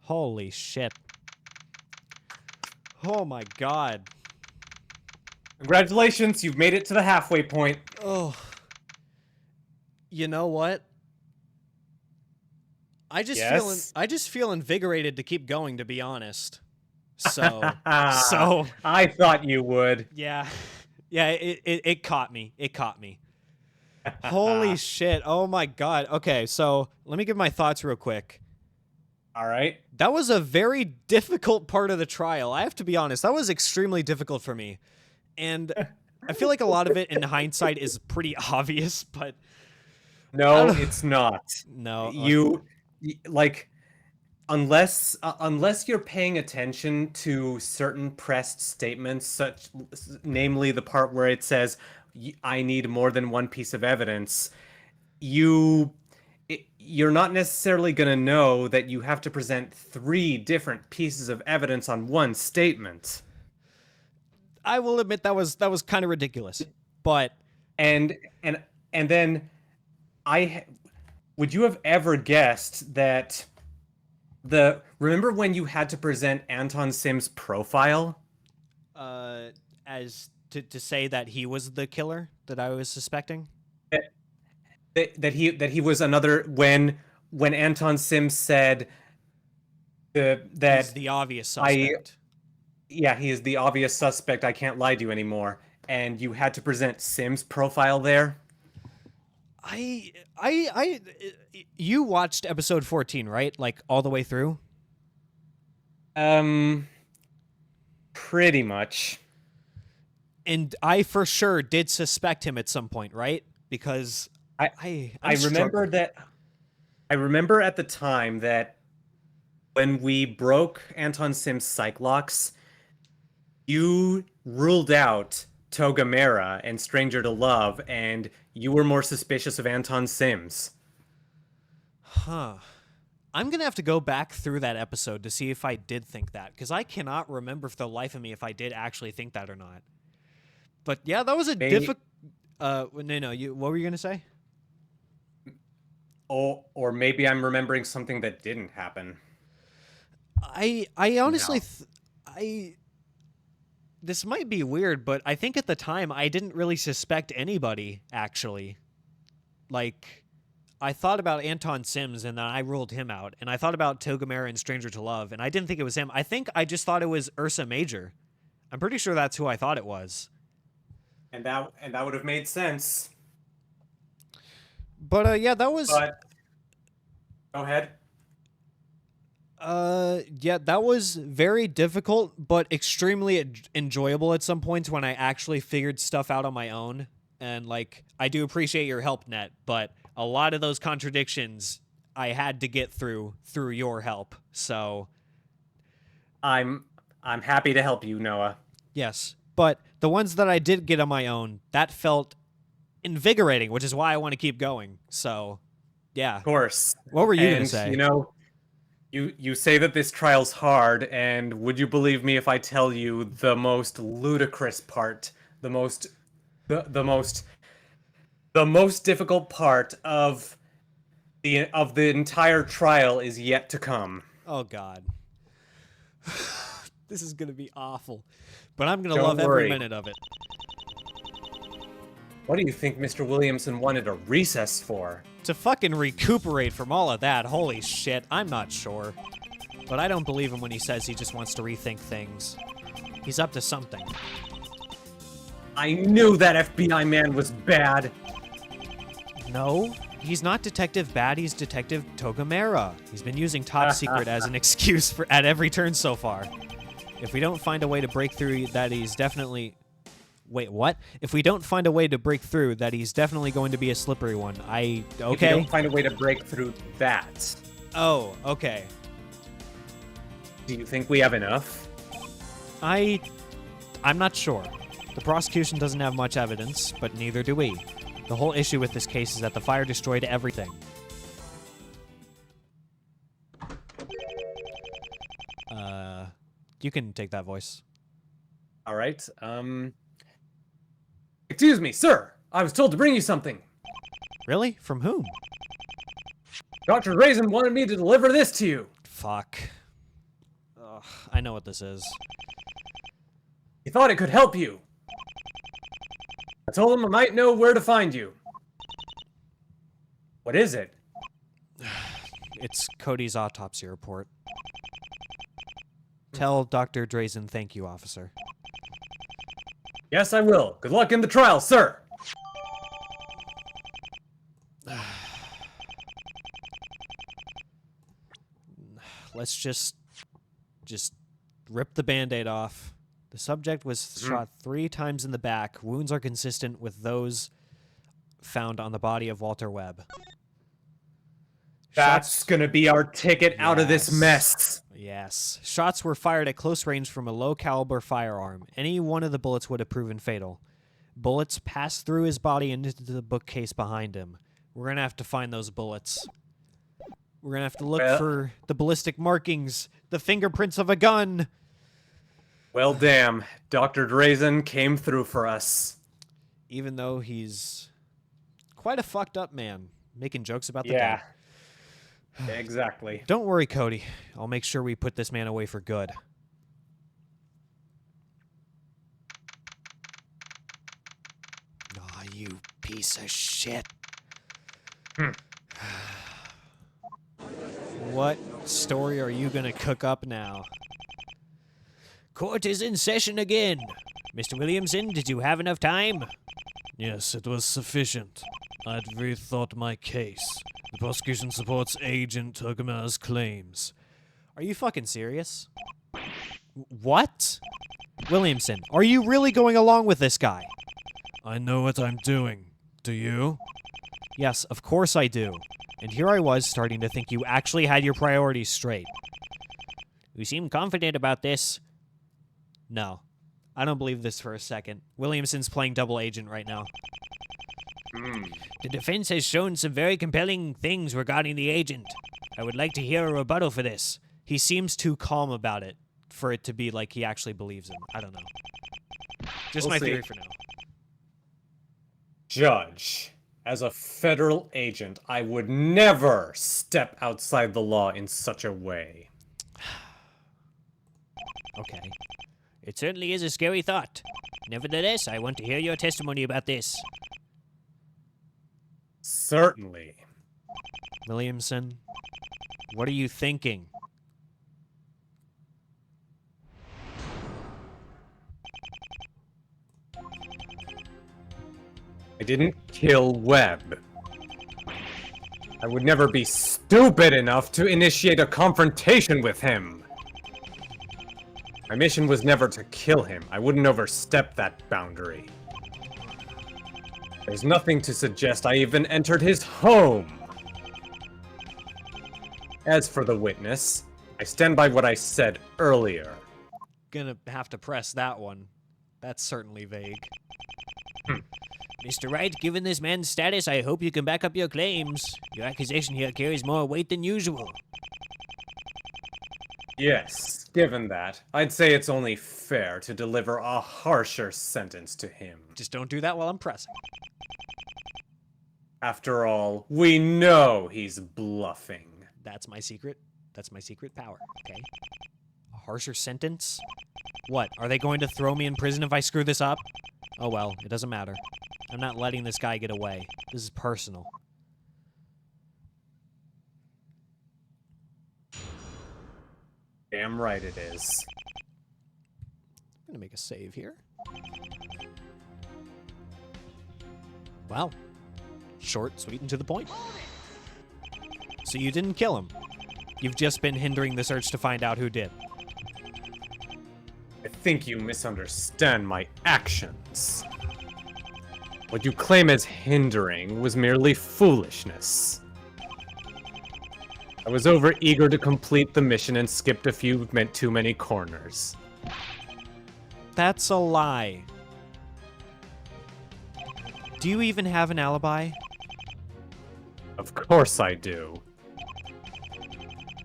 Holy shit. Oh my god. Congratulations, you've made it to the halfway point. Oh. You know what? I just feel invigorated to keep going, to be honest. So I thought you would. yeah. Yeah, it caught me. It caught me. Holy shit. Oh my god. Okay, so let me give my thoughts real quick. All right. That was a very difficult part of the trial. I have to be honest. That was extremely difficult for me. And I feel like a lot of it in hindsight is pretty obvious, but no, it's not. No. Like unless you're paying attention to certain pressed statements, namely the part where it says I need more than one piece of evidence, you're not necessarily going to know that you have to present 3 different pieces of evidence on one statement. I will admit that was kind of ridiculous. But and then would you have ever guessed that remember when you had to present Anton Sim's profile? As to say that he was the killer that I was suspecting? That he was another when Anton Sim said that he's the obvious suspect. He is the obvious suspect. I can't lie to you anymore. And you had to present Sim's profile there. You watched episode 14, right? Like all the way through? Pretty much. And I for sure did suspect him at some point, right? Because I remember that. I remember at the time that when we broke Anton Sim's psych locks, you ruled out Togamera and Stranger to Love, and you were more suspicious of Anton Sims. Huh. I'm going to have to go back through that episode to see if I did think that, because I cannot remember for the life of me if I did actually think that or not. But yeah, that was a difficult... what were you going to say? Oh, or maybe I'm remembering something that didn't happen. I honestly... This might be weird, but I think at the time I didn't really suspect anybody, actually. Like, I thought about Anton Sims and then I ruled him out. And I thought about Togamera and Stranger to Love, and I didn't think it was him. I think I just thought it was Ursa Major. I'm pretty sure that's who I thought it was. And that would have made sense. But yeah, that was... But go ahead. Yeah, that was very difficult, but extremely enjoyable at some points when I actually figured stuff out on my own. And, like, I do appreciate your help, Net, but a lot of those contradictions I had to get through your help, so... I'm happy to help you, Noah. Yes, but the ones that I did get on my own, that felt invigorating, which is why I want to keep going, so, yeah. Of course. What were you going to say? You know... You say that this trial's hard, and would you believe me if I tell you the most ludicrous part, the most difficult part of the entire trial is yet to come. Oh God. This is gonna be awful. But I'm gonna love every minute of it. What do you think Mr. Williamson wanted a recess for? To fucking recuperate from all of that. Holy shit, I'm not sure. But I don't believe him when he says he just wants to rethink things. He's up to something. I knew that FBI man was bad. No, he's not Detective Bad, he's Detective Togamera. He's been using Top Secret as an excuse at every turn so far. If we don't find a way to break through that he's definitely... Wait, what? If we don't find a way to break through, that he's definitely going to be a slippery one. Okay. If we don't find a way to break through that. Oh, okay. Do you think we have enough? I'm not sure. The prosecution doesn't have much evidence, but neither do we. The whole issue with this case is that the fire destroyed everything. You can take that voice. All right. Excuse me, sir. I was told to bring you something. Really? From whom? Dr. Raisin wanted me to deliver this to you. Fuck. I know what this is. He thought it could help you. I told him I might know where to find you. What is it? It's Cody's autopsy report. Tell Dr. Drazen thank you, officer. Yes, I will. Good luck in the trial, sir. Let's just rip the Band-Aid off. The subject was shot 3 times in the back. Wounds are consistent with those found on the body of Walter Webb. That's gonna be our ticket out of this mess. Yes. Shots were fired at close range from a low-caliber firearm. Any one of the bullets would have proven fatal. Bullets passed through his body and into the bookcase behind him. We're going to have to find those bullets. We're going to have to look for the ballistic markings, the fingerprints of a gun. Well, damn. Dr. Drazen came through for us. Even though he's quite a fucked up man, making jokes about the dead. Exactly. Don't worry, Cody. I'll make sure we put this man away for good. Aw, you piece of shit. What story are you gonna cook up now? Court is in session again. Mr. Williamson, did you have enough time? Yes, it was sufficient. I'd rethought my case. The prosecution supports Agent Togamera's claims. Are you fucking serious? What? Williamson, are you really going along with this guy? I know what I'm doing. Do you? Yes, of course I do. And here I was starting to think you actually had your priorities straight. You seem confident about this. No, I don't believe this for a second. Williamson's playing double agent right now. The defense has shown some very compelling things regarding the agent. I would like to hear a rebuttal for this. He seems too calm about it for it to be like he actually believes him. I don't know. Just my theory for now. Judge, as a federal agent, I would never step outside the law in such a way. Okay. It certainly is a scary thought. Nevertheless, I want to hear your testimony about this. Certainly. Williamson, what are you thinking? I didn't kill Webb. I would never be stupid enough to initiate a confrontation with him. My mission was never to kill him. I wouldn't overstep that boundary. There's nothing to suggest I even entered his home. As for the witness, I stand by what I said earlier. Gonna have to press that one. That's certainly vague. Mr. Wright, given this man's status, I hope you can back up your claims. Your accusation here carries more weight than usual. Yes, given that, I'd say it's only fair to deliver a harsher sentence to him. Just don't do that while I'm pressing. After all, we know he's bluffing. That's my secret. That's my secret power, okay? A harsher sentence? What, are they going to throw me in prison if I screw this up? Oh well, it doesn't matter. I'm not letting this guy get away. This is personal. Damn right it is. I'm gonna make a save here. Wow. Short, sweet, and to the point. So you didn't kill him. You've just been hindering the search to find out who did. I think you misunderstand my actions. What you claim as hindering was merely foolishness. I was overeager to complete the mission and skipped a few too many corners. That's a lie. Do you even have an alibi? Of course I do.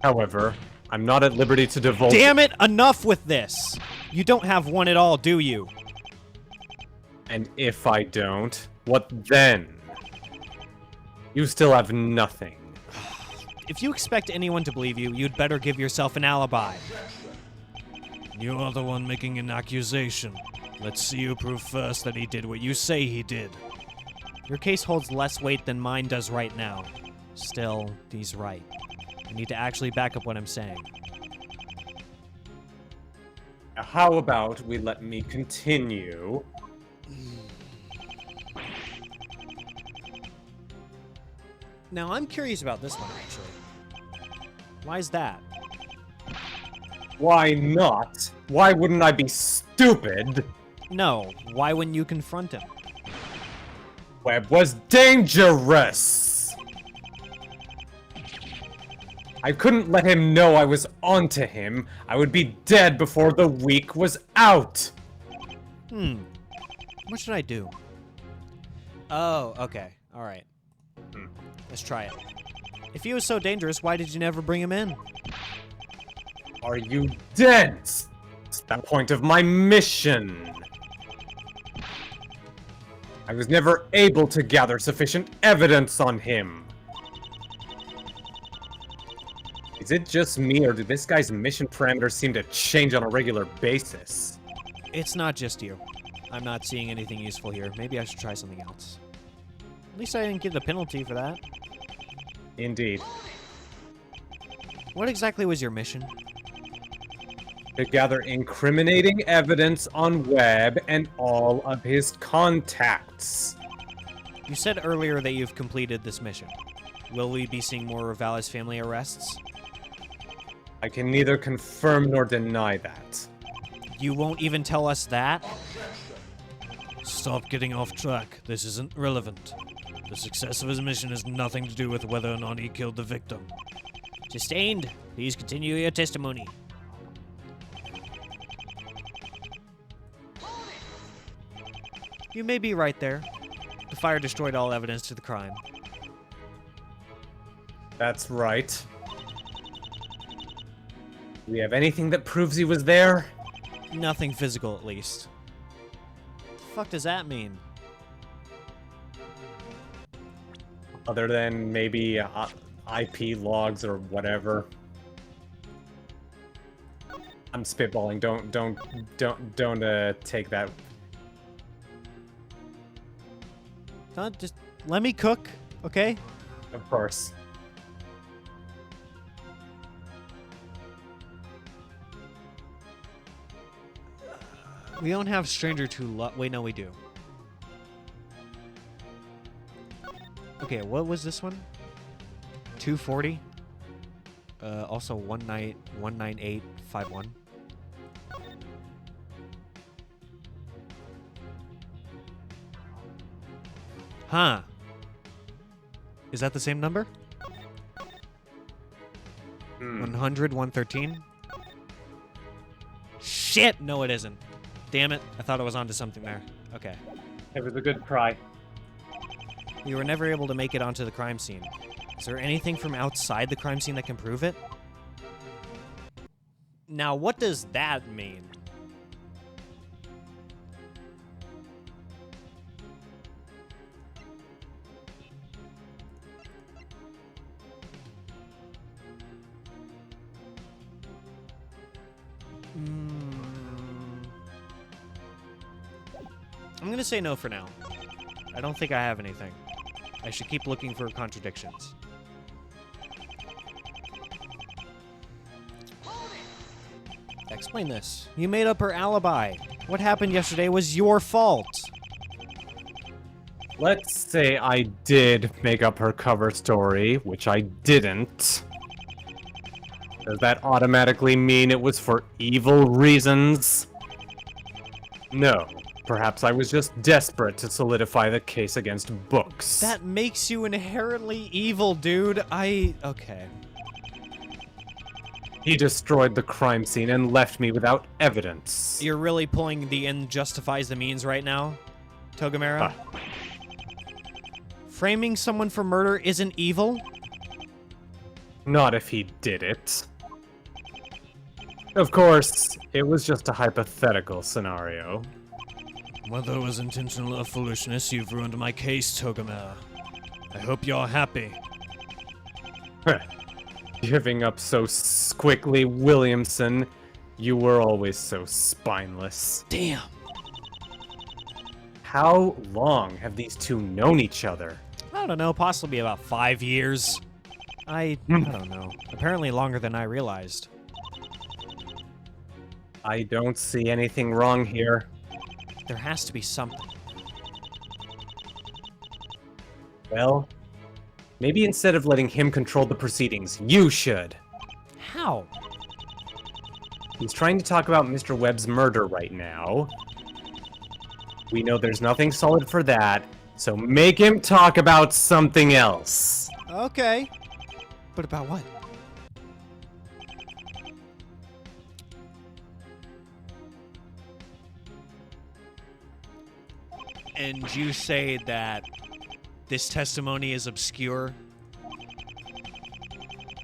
However, I'm not at liberty to divulge— Damn it! Enough with this! You don't have one at all, do you? And if I don't, what then? You still have nothing. If you expect anyone to believe you, you'd better give yourself an alibi. You are the one making an accusation. Let's see you prove first that he did what you say he did. Your case holds less weight than mine does right now. Still, he's right. I need to actually back up what I'm saying. How about we let me continue? Now, I'm curious about this one, actually. Why is that? Why not? Why wouldn't I be stupid? No, why wouldn't you confront him? Webb was dangerous! I couldn't let him know I was onto him. I would be dead before the week was out! What should I do? Oh, okay. Alright. Let's try it. If he was so dangerous, why did you never bring him in? Are you dense? It's the point of my mission. I was never able to gather sufficient evidence on him. Is it just me, or do this guy's mission parameters seem to change on a regular basis? It's not just you. I'm not seeing anything useful here. Maybe I should try something else. At least I didn't get a penalty for that. Indeed. What exactly was your mission? To gather incriminating evidence on Webb and all of his contacts. You said earlier that you've completed this mission. Will we be seeing more of Val's family arrests? I can neither confirm nor deny that. You won't even tell us that? Stop getting off track. This isn't relevant. The success of his mission has nothing to do with whether or not he killed the victim. Sustained. Please continue your testimony. You may be right there. The fire destroyed all evidence to the crime. That's right. Do we have anything that proves he was there? Nothing physical, at least. What the fuck does that mean? Other than maybe IP logs or whatever. I'm spitballing. Don't take that. Just let me cook, okay? Of course. We don't have stranger to wait, no, we do. Okay, what was this one? 240. Also 19851. Huh. Is that the same number? 100, 113? Shit! No, it isn't. Damn it. I thought I was onto something there. Okay. It was a good try. We were never able to make it onto the crime scene. Is there anything from outside the crime scene that can prove it? Now, what does that mean? I'm gonna say no for now. I don't think I have anything. I should keep looking for contradictions. Explain this. You made up her alibi. What happened yesterday was your fault. Let's say I did make up her cover story, which I didn't. Does that automatically mean it was for evil reasons? No. Perhaps I was just desperate to solidify the case against books. That makes you inherently evil, dude. Okay. He destroyed the crime scene and left me without evidence. You're really pulling the end justifies the means right now, Togamera? Framing someone for murder isn't evil? Not if he did it. Of course, it was just a hypothetical scenario. Whether it was intentional or foolishness, you've ruined my case, Togamera. I hope you're happy. Giving up so quickly, Williamson. You were always so spineless. Damn. How long have these two known each other? I don't know, possibly about 5 years. I don't know. Apparently longer than I realized. I don't see anything wrong here. There has to be something. Well, maybe instead of letting him control the proceedings, you should. How? He's trying to talk about Mr. Webb's murder right now. We know there's nothing solid for that, so make him talk about something else. Okay. But about what? And you say that this testimony is obscure?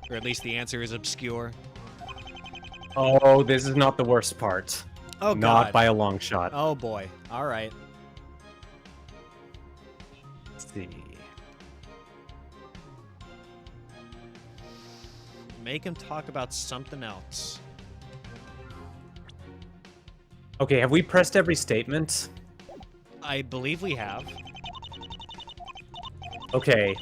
Or at least the answer is obscure? Oh, this is not the worst part. Oh, Not God. by a long shot. Oh, boy. All right. Let's see. Make him talk about something else. Okay, have we pressed every statement? I believe we have. Okay.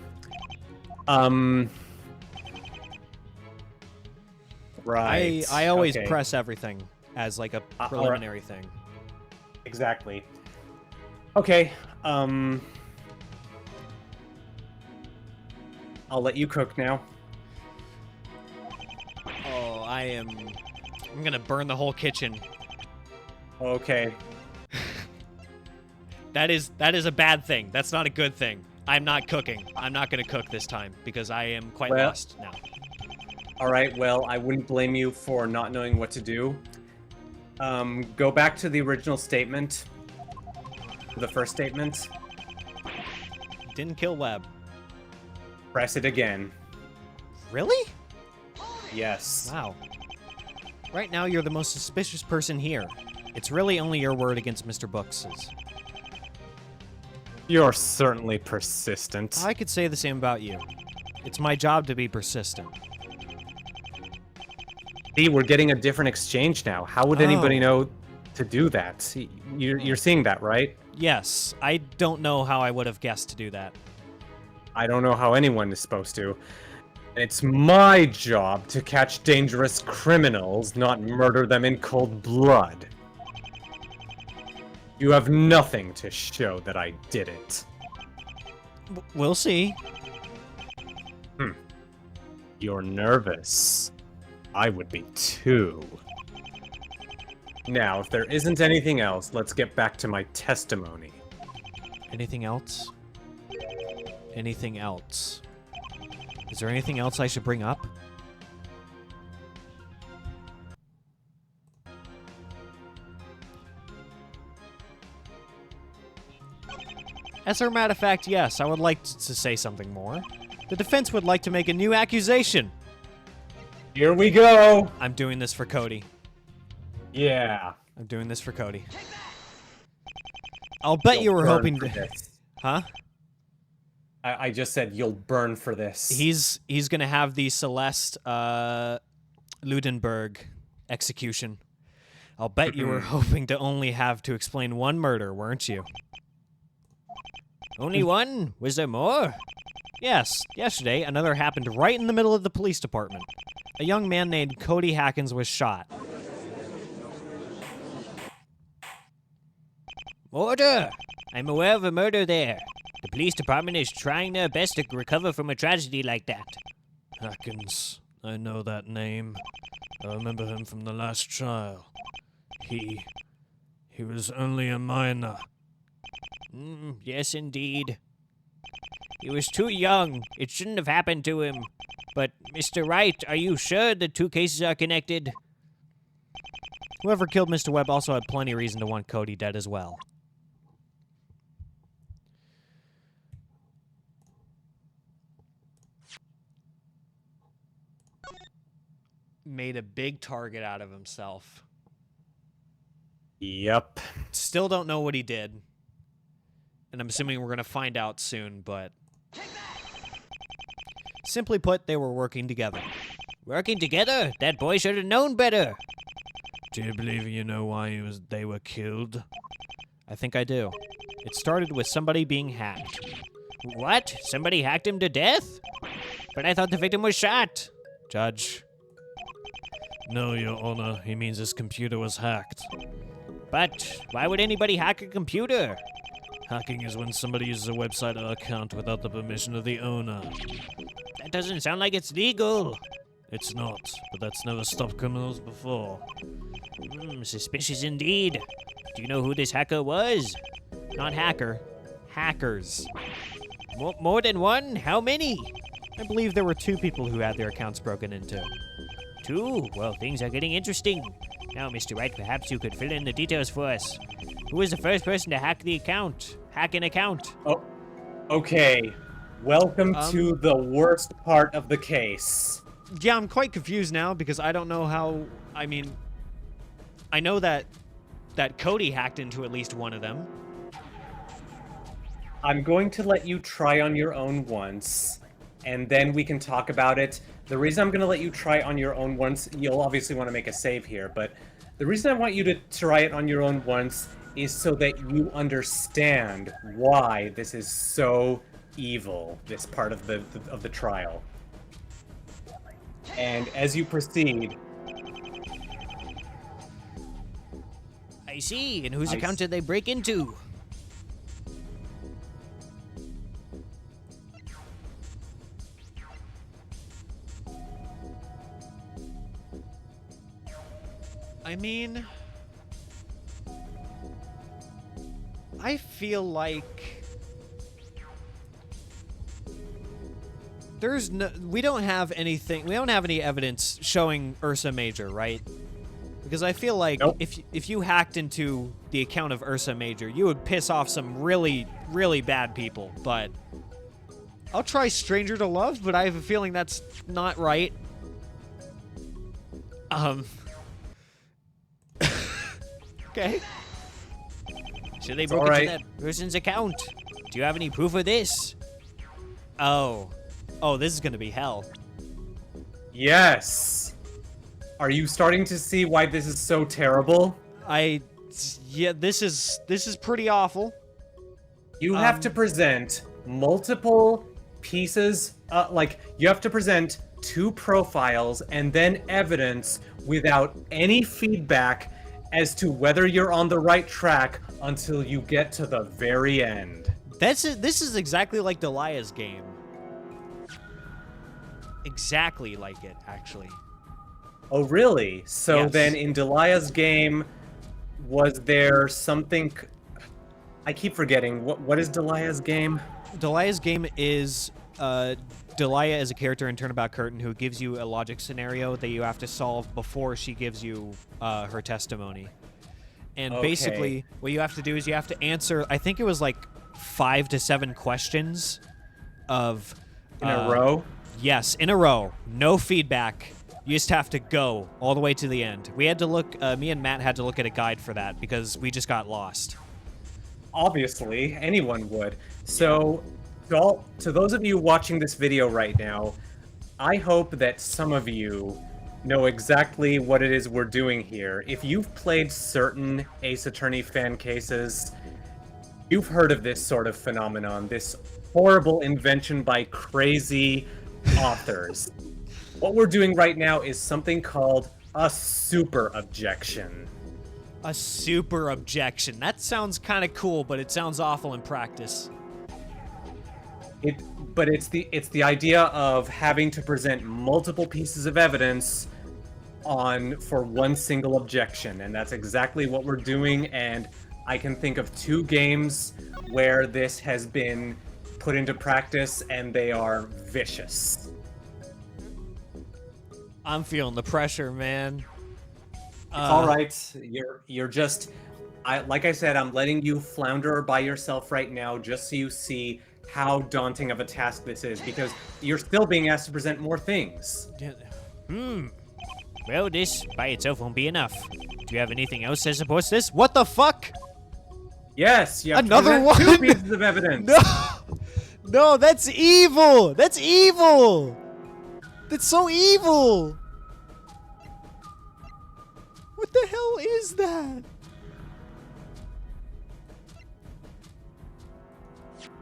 Right. I always okay. press everything as like a all right. preliminary thing. Exactly. Okay. I'll let you cook now. Oh, I'm gonna burn the whole kitchen. Okay. That is a bad thing. That's not a good thing. I'm not cooking. I'm not gonna cook this time because I am quite Well- lost now. All right. Well, I wouldn't blame you for not knowing what to do. Go back to the original statement. The first statement. Didn't kill Webb. Press it again. Really? Yes. Wow. Right now, you're the most suspicious person here. It's really only your word against Mr. Books's. You're certainly persistent. I could say the same about you. It's my job to be persistent. See, we're getting a different exchange now. How would anybody Oh. know to do that? You're seeing that, right? Yes, I don't know how I would have guessed to do that. I don't know how anyone is supposed to. It's my job to catch dangerous criminals, not murder them in cold blood. You have nothing to show that I did it. We'll see. You're nervous. I would be too. Now, if there isn't anything else, let's get back to my testimony. Anything else? Anything else? Is there anything else I should bring up? As a matter of fact, yes, I would like to say something more. The defense would like to make a new accusation. Here we go! I'm doing this for Cody. Yeah. I'm doing this for Cody. I'll bet you were You'll hoping burn to... for this. Huh? I just said you'll burn for this. He's gonna have the Celeste Ludenberg execution. I'll bet you were hoping to only have to explain one murder, weren't you? Only one? Was there more? Yes, yesterday another happened right in the middle of the police department. A young man named Cody Hackins was shot. Order! I'm aware of a murder there. The police department is trying their best to recover from a tragedy like that. Hackins. I know that name. I remember him from the last trial. He was only a minor. Yes, indeed. He was too young. It shouldn't have happened to him. But, Mr. Wright, are you sure the two cases are connected? Whoever killed Mr. Webb also had plenty of reason to want Cody dead as well. Made a big target out of himself. Yep. Still don't know what he did. And I'm assuming we're going to find out soon, but... Simply put, they were working together. Working together? That boy should have known better. Do you believe you know why they were killed? I think I do. It started with somebody being hacked. What? Somebody hacked him to death? But I thought the victim was shot. Judge. No, Your Honor. He means his computer was hacked. But why would anybody hack a computer? Hacking is when somebody uses a website or account without the permission of the owner. That doesn't sound like it's legal. It's not, but that's never stopped criminals before. Suspicious indeed. Do you know who this hacker was? Not hacker. Hackers. More than one? How many? I believe there were 2 people who had their accounts broken into. 2? Well, things are getting interesting. Now, Mr. Wright, perhaps you could fill in the details for us. Who was the first person to hack the account? Hack an account. Oh, okay. Welcome to the worst part of the case. Yeah, I'm quite confused now because I don't know how... I mean, I know that Cody hacked into at least one of them. I'm going to let you try on your own once, and then we can talk about it. The reason I'm going to let you try on your own once, you'll obviously want to make a save here, but the reason I want you to try it on your own once is so that you understand why this is so evil, this part of the trial. And as you proceed... I see. And whose account did they break into? I mean, I feel like we don't have any evidence showing Ursa Major, right? Because I feel like nope. if you hacked into the account of Ursa Major, you would piss off some really, really bad people. But I'll try Stranger to Love, but I have a feeling that's not right. Okay. So they broke into that person's account. Do you have any proof of this? Oh, this is gonna be hell. Yes. Are you starting to see why this is so terrible? Yeah, this is pretty awful. You have to present multiple pieces, you have to present 2 profiles and then evidence without any feedback as to whether you're on the right track until you get to the very end. This is exactly like Delia's game. Exactly like it, actually. Oh, really? So Yes. then in Delia's game, was there something... I keep forgetting. What is Delia's game? Delia's game is Delia is a character in Turnabout Curtain who gives you a logic scenario that you have to solve before she gives you her testimony. And basically, what you have to do is you have to answer, I think it was like 5 to 7 questions of... In a row? Yes, in a row. No feedback. You just have to go all the way to the end. We had to look, me and Matt had to look at a guide for that because we just got lost. Obviously, anyone would. So, to those of you watching this video right now, I hope that some of you know exactly what it is we're doing here. If you've played certain Ace Attorney fan cases, you've heard of this sort of phenomenon, this horrible invention by crazy authors. What we're doing right now is something called a super objection. A super objection. That sounds kind of cool, but it sounds awful in practice. But it's the idea of having to present multiple pieces of evidence for one single objection, and that's exactly what we're doing. And I can think of 2 games where this has been put into practice, and they are vicious. I'm feeling the pressure, man. It's all right. You're just, like I said, I'm letting you flounder by yourself right now, just so you see how daunting of a task this is, because you're still being asked to present more things. Well, this by itself won't be enough. Do you have anything else that supports this? What the fuck? Yes, you have Another to present one? 2 pieces of evidence. No, that's evil. That's evil. That's so evil. What What the hell is that?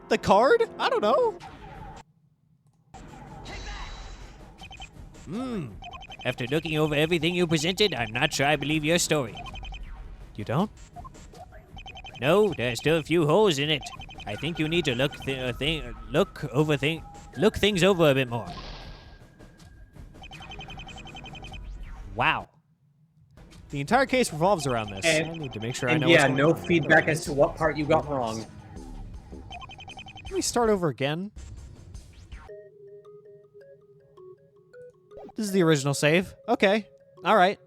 The card? I don't know. After looking over everything you presented, I'm not sure I believe your story. You don't? No, there are still a few holes in it. I think you need to look things over a bit more. Wow. The entire case revolves around this. I need to make sure I know what's yeah, going no on. feedback as to what part you got wrong. Can we start over again? This is the original save. Okay. All right.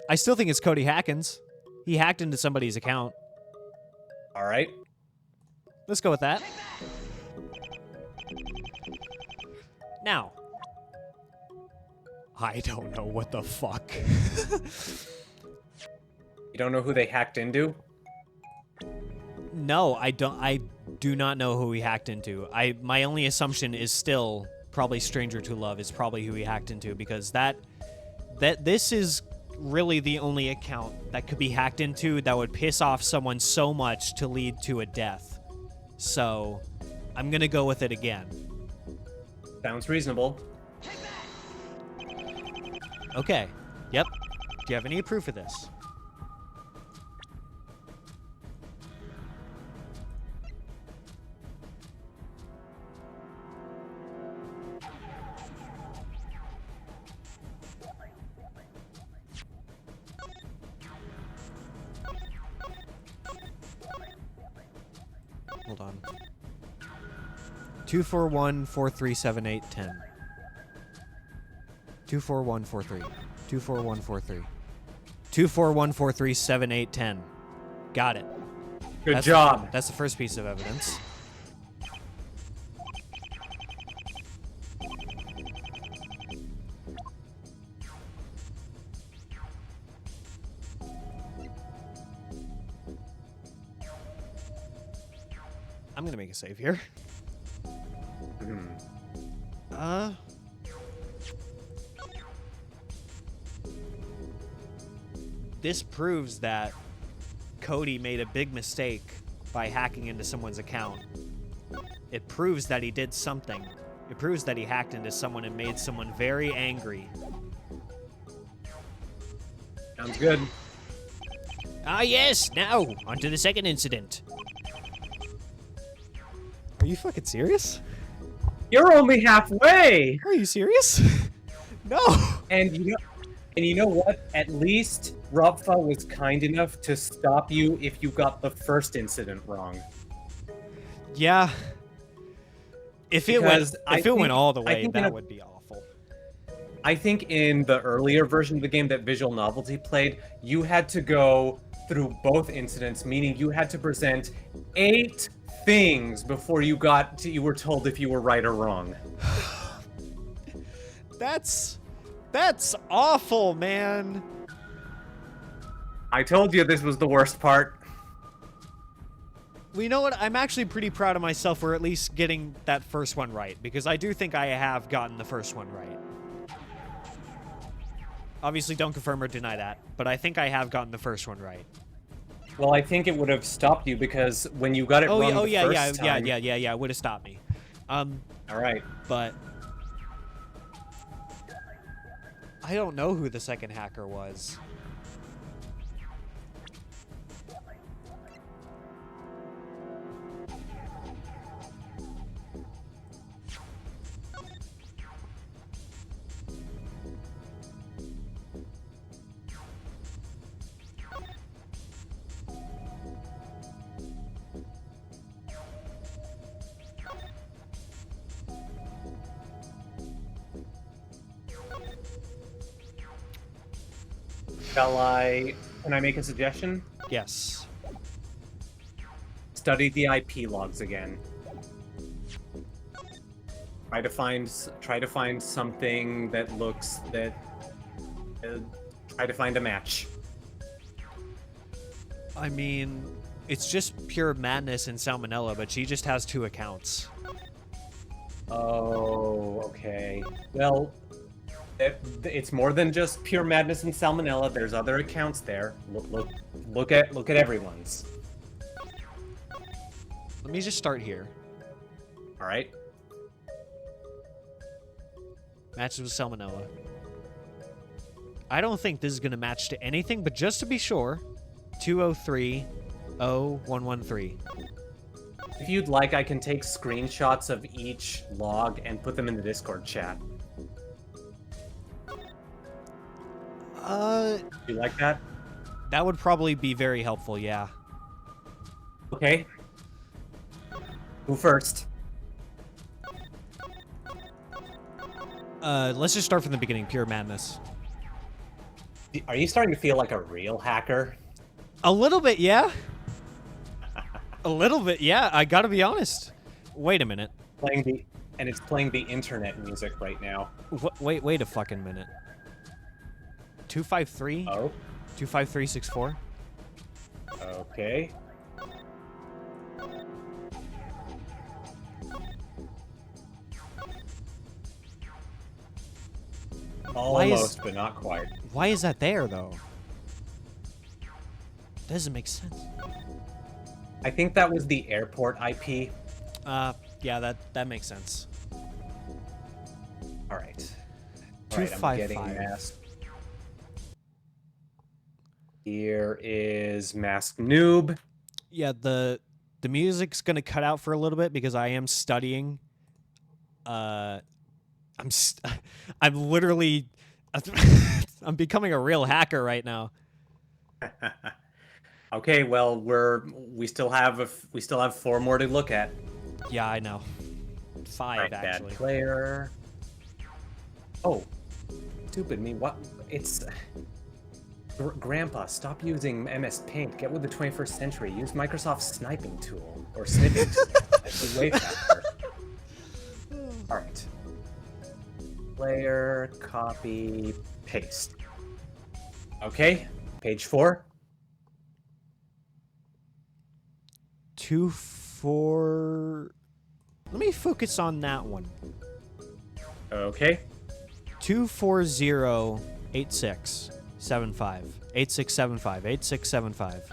I still think it's Cody Hackins. He hacked into somebody's account. All right. Let's go with that. Now, I don't know what the fuck. You don't know who they hacked into? No, I don't. I do not know who he hacked into. My only assumption is still probably Stranger to Love is probably who he hacked into, because this is really the only account that could be hacked into that would piss off someone so much to lead to a death. So, I'm gonna go with it again. Sounds reasonable. Okay. Yep. Do you have any proof of this? Hold on. 241-437-810. 24143. 24143. 241437810. Got it. Good job. That's the first piece of evidence. I'm gonna make a save here. This proves that Cody made a big mistake by hacking into someone's account. It proves that he did something. It proves that he hacked into someone and made someone very angry. Sounds good. Ah, yes. Now, on to the second incident. Are you fucking serious? You're only halfway. Are you serious? No. And you know what? At least Robfa was kind enough to stop you if you got the first incident wrong. Yeah. If it went all the way, that would be awful. I think in the earlier version of the game that Visual Novelty played, you had to go through both incidents, meaning you had to present 8 things before you were told if you were right or wrong. That's awful, man. I told you this was the worst part. Well, you know what? I'm actually pretty proud of myself for at least getting that first one right, because I do think I have gotten the first one right. Obviously, don't confirm or deny that, but I think I have gotten the first one right. Well, I think it would have stopped you because when you got it wrong the first time... yeah, it would have stopped me. All right. But I don't know who the second hacker was. Can I make a suggestion? Yes. Study the IP logs again. Try to find something that looks try to find a match. I mean, it's just pure madness and salmonella, but she just has 2 accounts. Oh, okay. Well, It's more than just Pure Madness and Salmonella. There's other accounts there. Look at everyone's. Let me just start here. All right. Matches with Salmonella. I don't think this is going to match to anything, but just to be sure, 203-0113. If you'd like, I can take screenshots of each log and put them in the Discord chat. You like that? That would probably be very helpful, yeah. Okay. Who first? Let's just start from the beginning, Pure Madness. Are you starting to feel like a real hacker? A little bit, yeah. A little bit, yeah. I gotta be honest. Wait a minute. It's playing the internet music right now. Wait a fucking minute. 253? Oh. 25364? Okay. Almost, but not quite. Why is that there, though? Doesn't make sense. I think that was the airport IP. Yeah, that makes sense. All right. 255. Masked. Here is Masked Noob. Yeah, the music's gonna cut out for a little bit because I am studying. I'm literally I'm becoming a real hacker right now. Okay, well we still have 4 more to look at. Yeah, I know. 5 Right, actually. Bad player. Oh, stupid me. What? It's Grandpa. Stop using MS Paint. Get with the 21st century. Use Microsoft's sniping tool or snipping tool. It's way faster. All right. Player, copy, paste. Okay, page 4. 2-4. Let me focus on that one. Okay. 2408675. 8675. 8675.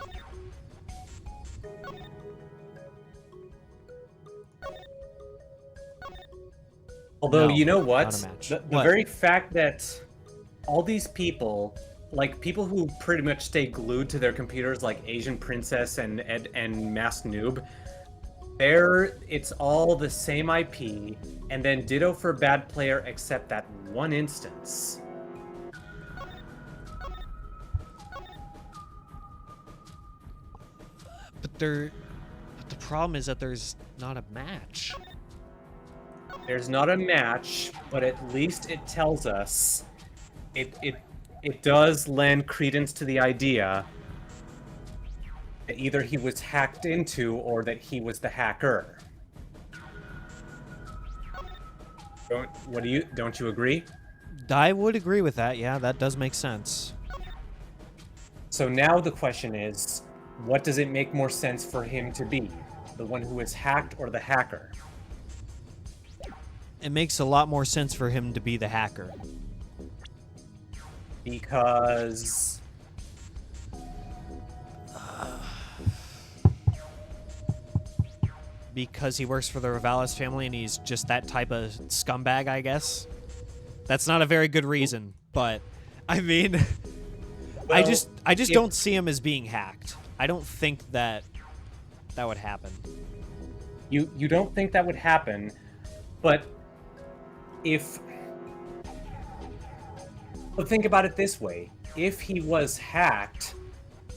Although, No, you know what? not a match. The What? very fact that all these people, like people who pretty much stay glued to their computers, like Asian Princess and Masked Noob, it's all the same IP, and then ditto for Bad Player except that one instance. But the problem is that there's not a match. There's not a match, but at least it tells us it does lend credence to the idea that either he was hacked into or that he was the hacker. Don't you agree? I would agree with that. Yeah, that does make sense. So now the question is, what does it make more sense for him to be? The one who is hacked or the hacker? It makes a lot more sense for him to be the hacker. Because Because he works for the Ravalis family and he's just that type of scumbag, I guess. That's not a very good reason, but I mean, I Well, just don't see him as being hacked. I don't think that would happen. you don't think that would happen, but but think about it this way. If he was hacked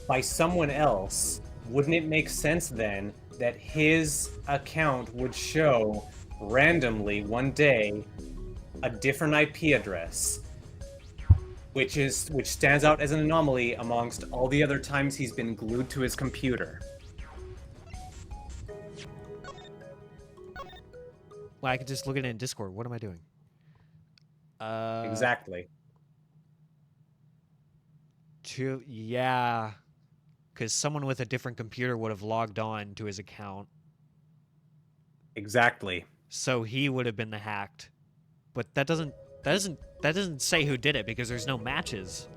by someone else, wouldn't it make sense then that his account would show randomly one day a different IP address, which stands out as an anomaly amongst all the other times he's been glued to his computer? Well, I could just look at it in Discord. What am I doing? Exactly. Yeah, because someone with a different computer would have logged on to his account, Exactly. so he would have been the hacked. But that doesn't That doesn't say who did it because there's no matches,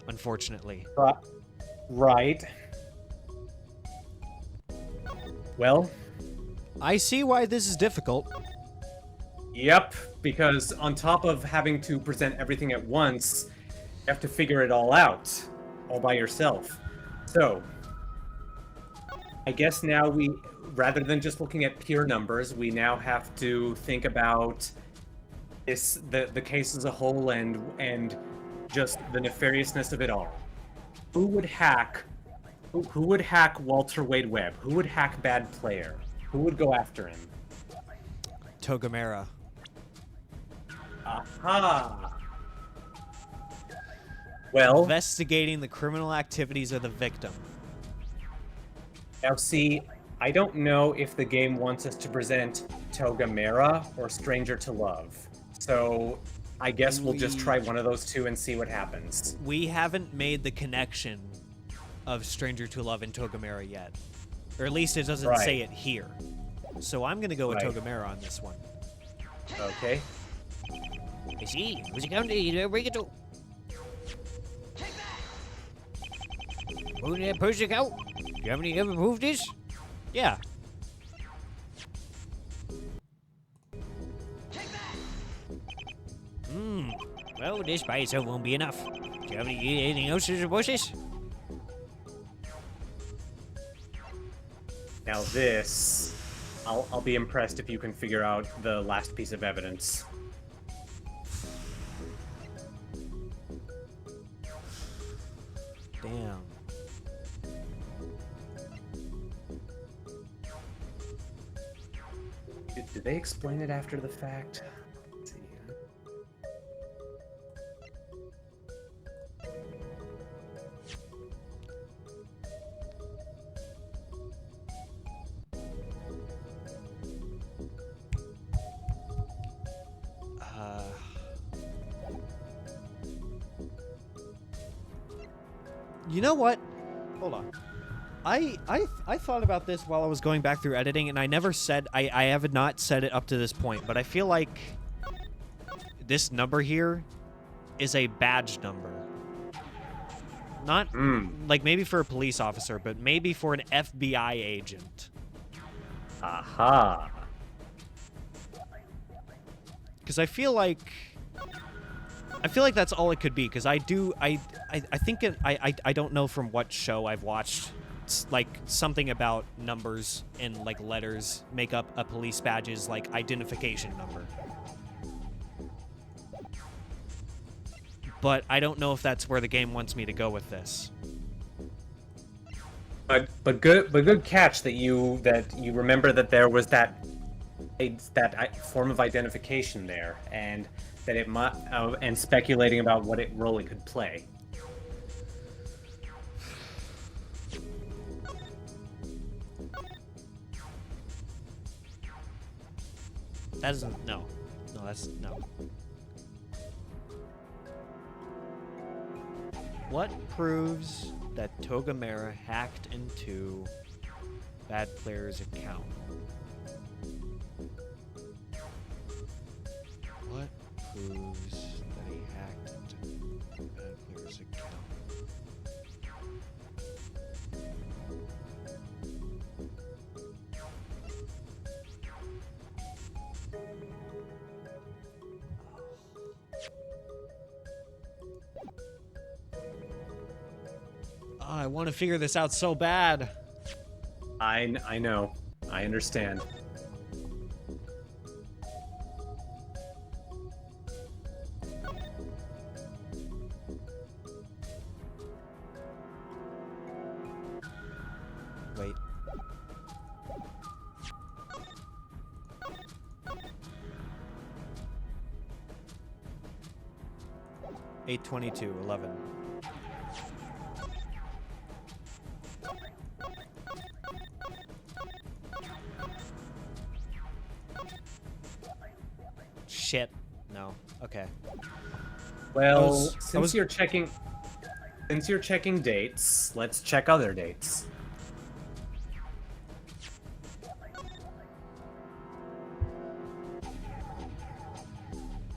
unfortunately. Right. Well, I see why this is difficult. yep, because on top of having to present everything at once, you have to figure it all out, all by yourself. So, I guess now rather than just looking at pure numbers, we now have to think about the case as a whole and just the nefariousness of it all. Who would hack Walter Wade Webb? Who would hack Bad Player? Who would go after him? Togamera. Aha! Well, Investigating the criminal activities of the victim. now see, I don't know if the game wants us to present Togamera or Stranger to Love. So I guess we'll just try one of those two and see what happens. We haven't made the connection of Stranger to Love and Togamera yet. Or at least it doesn't say it here. So I'm going to go with Togamera on this one. Okay. I see. Who's it going to bring it to? Move that person out. Do you have any ever moved this? Yeah. Well, this by itself won't be enough. Do you have anything else to support this? Now this, I'll be impressed if you can figure out the last piece of evidence. Damn. Did they explain it after the fact? Let's see. You know what? Hold on. I thought about this while I was going back through editing, and I never said I have not said it up to this point, but I feel like this number here is a badge number. Not like maybe for a police officer, but maybe for an FBI agent. Aha. Because I feel like that's all it could be. Because I think I don't know from what show I've watched. It's like something about numbers and like letters make up a police badge's like identification number. But I don't know if that's where the game wants me to go with this. But good catch that you remember that there was that form of identification there, and that it might and speculating about what role it could play. That isn't no, that's no. What proves that Togamera hacked into Bad Player's account? What proves that he hacked into Bad Player's account? Oh, I want to figure this out so bad. I know. I understand. Wait. $822.11. Shit. No. Okay. Well, since you're checking dates, let's check other dates.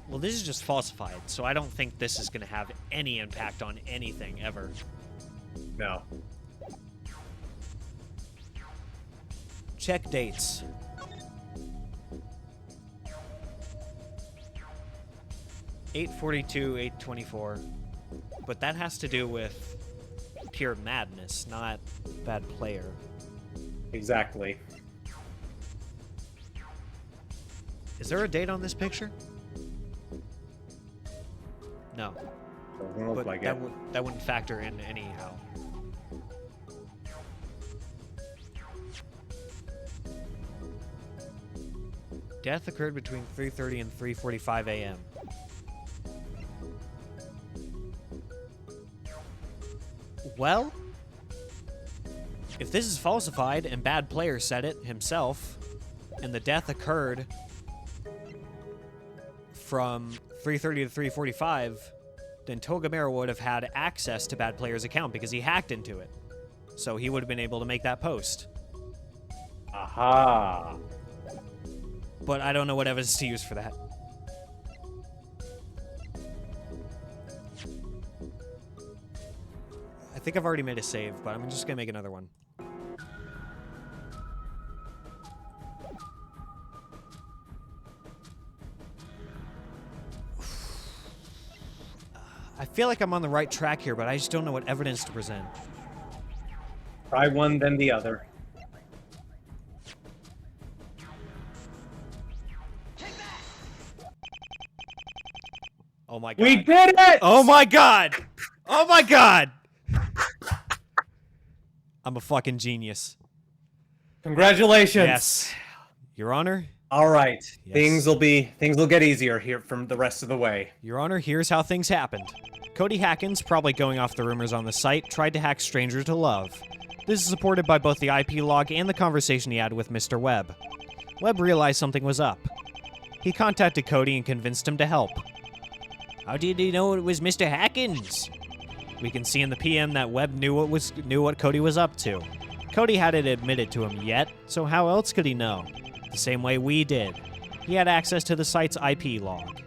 Well, this is just falsified, so I don't think this is going to have any impact on anything ever. No. Check dates. (8:42, 8:24), but that has to do with pure madness, not bad player. Exactly. Is there a date on this picture? No. Doesn't look But like that, it. that wouldn't factor in anyhow. Death occurred between 3:30 and 3:45 a.m. Well, if this is falsified and bad player said it himself, and the death occurred from 3:30 to 3:45, then Togamera would have had access to bad player's account because he hacked into it. So he would have been able to make that post. Aha. But I don't know what evidence to use for that. I think I've already made a save, but I'm just gonna make another one. I feel like I'm on the right track here, but I just don't know what evidence to present. Try one, then the other. Oh my god. We did it! Oh my god! Oh my god! I'm a fucking genius. Congratulations. Yes. Your Honor? All right. Yes. Things will get easier here from the rest of the way. Your Honor, here's how things happened. Cody Hackins, probably going off the rumors on the site, tried to hack Stranger to Love. This is supported by both the IP log and the conversation he had with Mr. Webb. Webb realized something was up. He contacted Cody and convinced him to help. How did he know it was Mr. Hackins? We can see in the PM that Webb knew what Cody was up to. Cody hadn't admitted to him yet, so how else could he know? The same way we did. He had access to the site's IP log.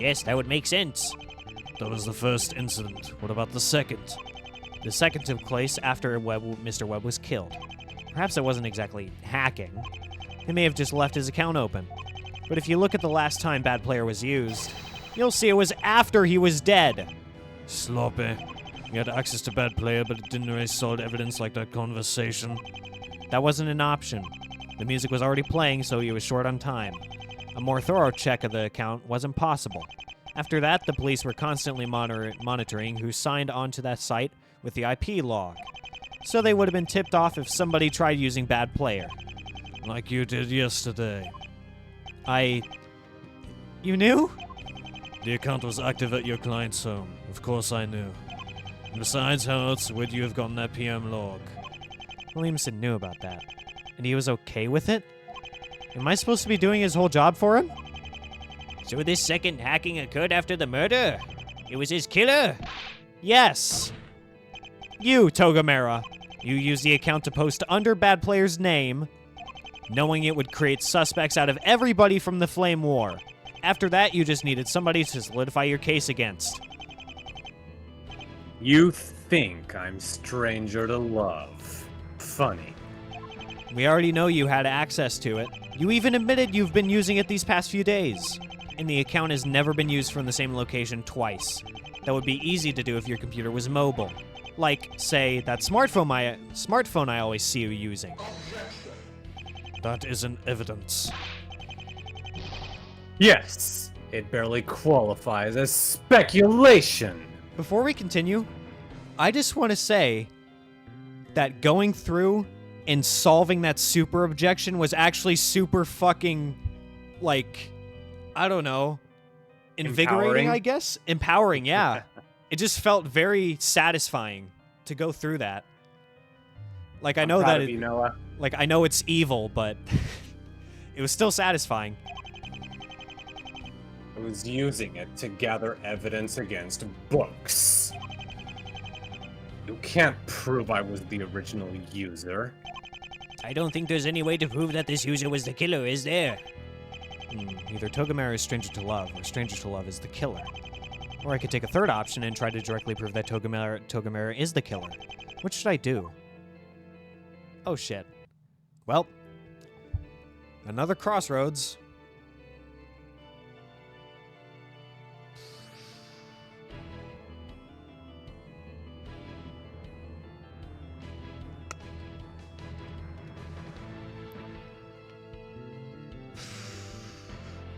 Yes, that would make sense. That was the first incident. What about the second? The second took place after Mr. Webb was killed. Perhaps it wasn't exactly hacking. He may have just left his account open. But if you look at the last time Bad Player was used, you'll see it was after he was dead. Sloppy. You had access to Bad Player, but it didn't erase solid evidence like that conversation. That wasn't an option. The music was already playing, so he was short on time. A more thorough check of the account wasn't possible. After that, the police were constantly monitoring who signed onto that site with the IP log. So they would have been tipped off if somebody tried using Bad Player. Like you did yesterday. You knew? The account was active at your client's home. Of course I knew. And besides, how else would you have gotten that PM log? Williamson knew about that. And he was okay with it? Am I supposed to be doing his whole job for him? So this second hacking occurred after the murder? It was his killer? Yes. You, Togamera. You used the account to post under Bad Player's name, knowing it would create suspects out of everybody from the Flame War. After that, you just needed somebody to solidify your case against. You think I'm Stranger to Love. Funny. We already know you had access to it. You even admitted you've been using it these past few days. And the account has never been used from the same location twice. That would be easy to do if your computer was mobile. Like, say, that smartphone I always see you using. That isn't evidence. Yes, it barely qualifies as speculation. Before we continue, I just want to say that going through and solving that super objection was actually super fucking, like, I don't know, invigorating, Empowering? I guess? Empowering, yeah. It just felt very satisfying to go through that. Like, I know proud that of you, Noah. like, I know it's evil, but it was still satisfying. I was using it to gather evidence against books. You can't prove I was the original user. I don't think there's any way to prove that this user was the killer, is there? Either Togamera is Stranger to Love, or Stranger to Love is the killer. Or I could take a third option and try to directly prove that Togamera is the killer. What should I do? Oh, shit. Well, another crossroads.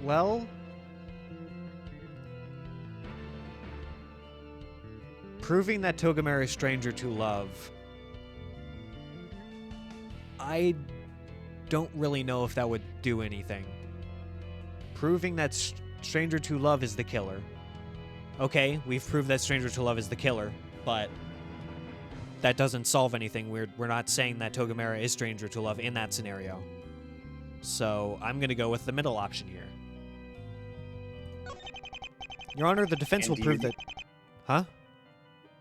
Well, proving that Togamera is Stranger to Love, I don't really know if that would do anything. Proving that Stranger to Love is the killer. Okay, we've proved that Stranger to Love is the killer, but that doesn't solve anything. We're not saying that Togamera is Stranger to Love in that scenario. So I'm going to go with the middle option here. Your Honor, the defense will prove that... Huh?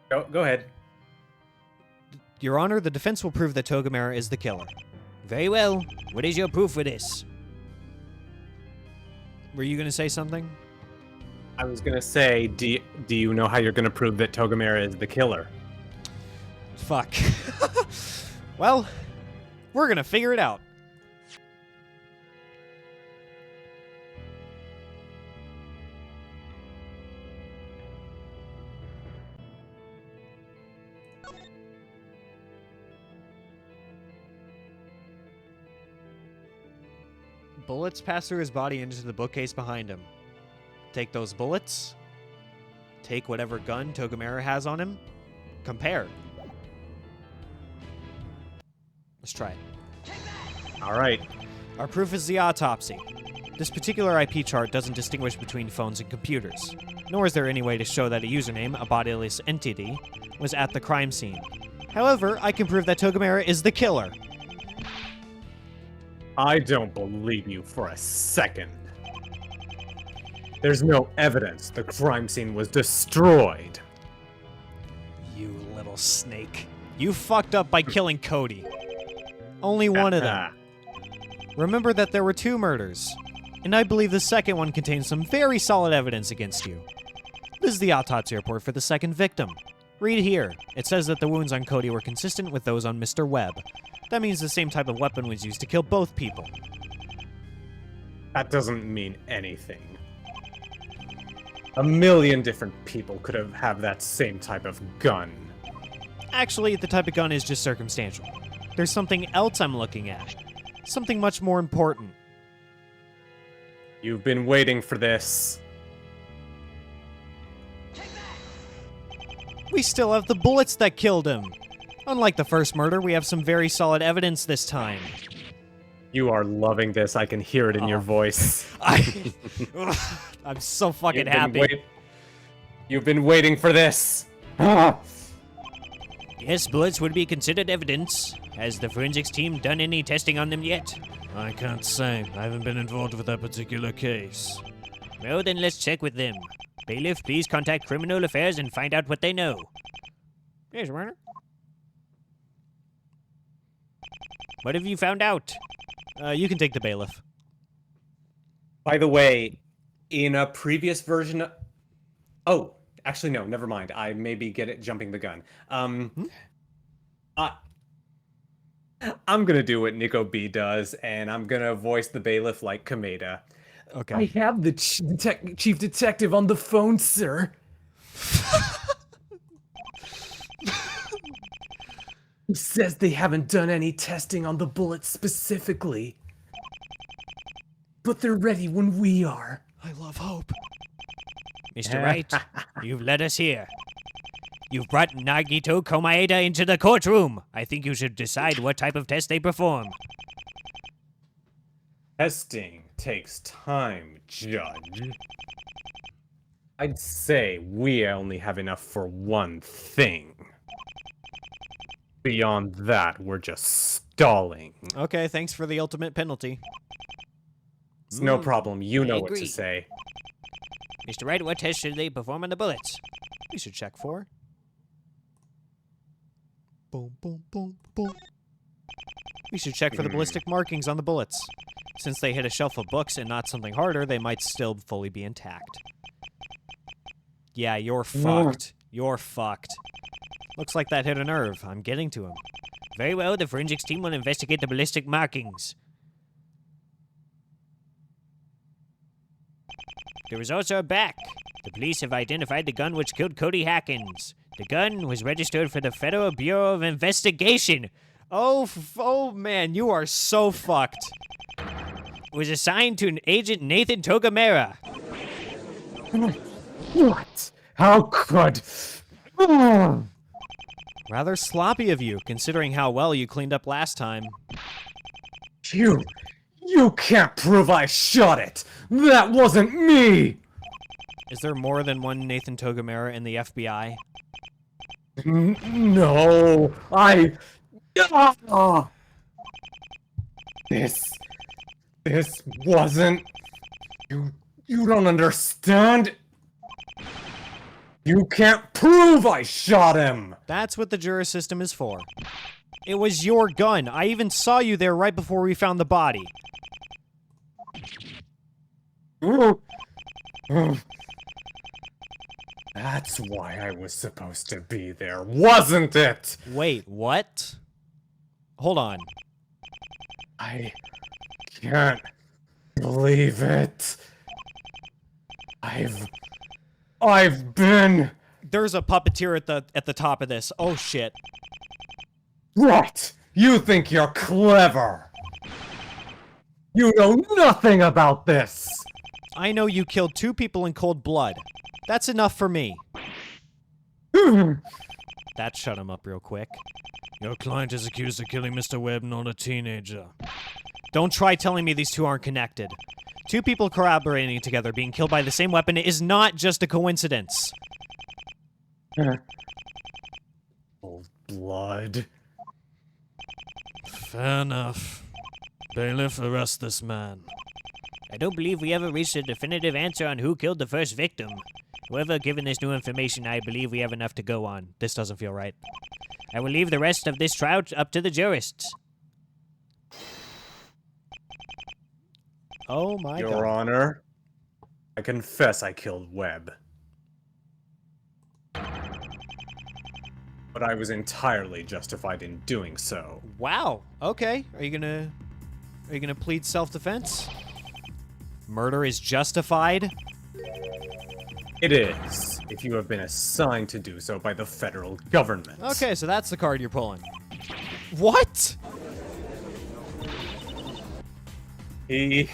Go ahead. Your Honor, the defense will prove that Togamera is the killer. Very well. What is your proof for this? Were you going to say something? I was gonna say, do you know how you're gonna prove that Togamera is the killer? Fuck. Well, we're going to figure it out. Bullets pass through his body into the bookcase behind him. Take those bullets. Take whatever gun Togamera has on him. Compare. Let's try it. All right. Our proof is the autopsy. This particular IP chart doesn't distinguish between phones and computers, nor is there any way to show that a username, a bodiless entity, was at the crime scene. However, I can prove that Togamera is the killer. I don't believe you for a second. There's no evidence the crime scene was destroyed. You little snake. You fucked up by killing Cody. Only one of them. Remember that there were 2 murders, and I believe the second one contains some very solid evidence against you. This is the autopsy report for the second victim. Read here. It says that the wounds on Cody were consistent with those on Mr. Webb. That means the same type of weapon was used to kill both people. That doesn't mean anything. A million different people could have that same type of gun. Actually, the type of gun is just circumstantial. There's something else I'm looking at. Something much more important. You've been waiting for this. We still have the bullets that killed him. Unlike the first murder, we have some very solid evidence this time. You are loving this. I can hear it in your voice. I'm so fucking happy. You've been waiting for this. Yes, bullets would be considered evidence. Has the forensics team done any testing on them yet? I can't say. I haven't been involved with that particular case. Well, then let's check with them. Bailiff, please contact Criminal Affairs and find out what they know. Yes, Werner. What have you found out? You can take the bailiff. By the way, in a previous version... Oh, actually, no, never mind. I maybe jumping the gun. I'm gonna do what Nico B does, and I'm gonna voice the bailiff like Kameda. Okay. I have the chief detective on the phone, sir. He says they haven't done any testing on the bullets specifically. But they're ready when we are. I love hope. Mr. Wright, you've led us here. You've brought Nagito Komaeda into the courtroom. I think you should decide what type of test they perform. Testing takes time, Judge. I'd say we only have enough for one thing. Beyond that, we're just stalling. Okay, thanks for the ultimate penalty. It's no problem. You know I what to agree. say. Mr. Wright, what test should they perform on the bullets? We should check for. Boom, boom, boom, boom. We should check for the ballistic markings on the bullets. Since they hit a shelf of books and not something harder, they might still fully be intact. Yeah, you're fucked. You're fucked. Looks like that hit a nerve. I'm getting to him. Very well, the forensics team will investigate the ballistic markings. The results are back. The police have identified the gun which killed Cody Hackins. The gun was registered for the Federal Bureau of Investigation. Oh man, you are so fucked. It was assigned to an agent Nathan Togamera. What? How could? Rather sloppy of you, considering how well you cleaned up last time. You can't prove I shot it! That wasn't me! Is there more than one Nathan Togamera in the FBI? No, This wasn't... You don't understand? You can't prove I shot him! That's what the jury system is for. It was your gun. I even saw you there right before we found the body. That's why I was supposed to be there, wasn't it? Wait, what? Hold on. I can't believe it. I've been... There's a puppeteer at the top of this. Oh shit. Right! You think you're clever! You know nothing about this! I know you killed 2 people in cold blood. That's enough for me. That shut him up real quick. Your client is accused of killing Mr. Webb, not a teenager. Don't try telling me these 2 aren't connected. 2 people corroborating together being killed by the same weapon is not just a coincidence. Cold blood. Fair enough. Bailiff, arrest this man. I don't believe we ever reached a definitive answer on who killed the first victim. However, given this new information, I believe we have enough to go on. This doesn't feel right. I will leave the rest of this trial up to the jurists. Oh my god. Your Honor, I confess I killed Webb. But I was entirely justified in doing so. Wow. Okay. Are you gonna plead self-defense? Murder is justified? It is, if you have been assigned to do so by the federal government. Okay, so that's the card you're pulling. What? He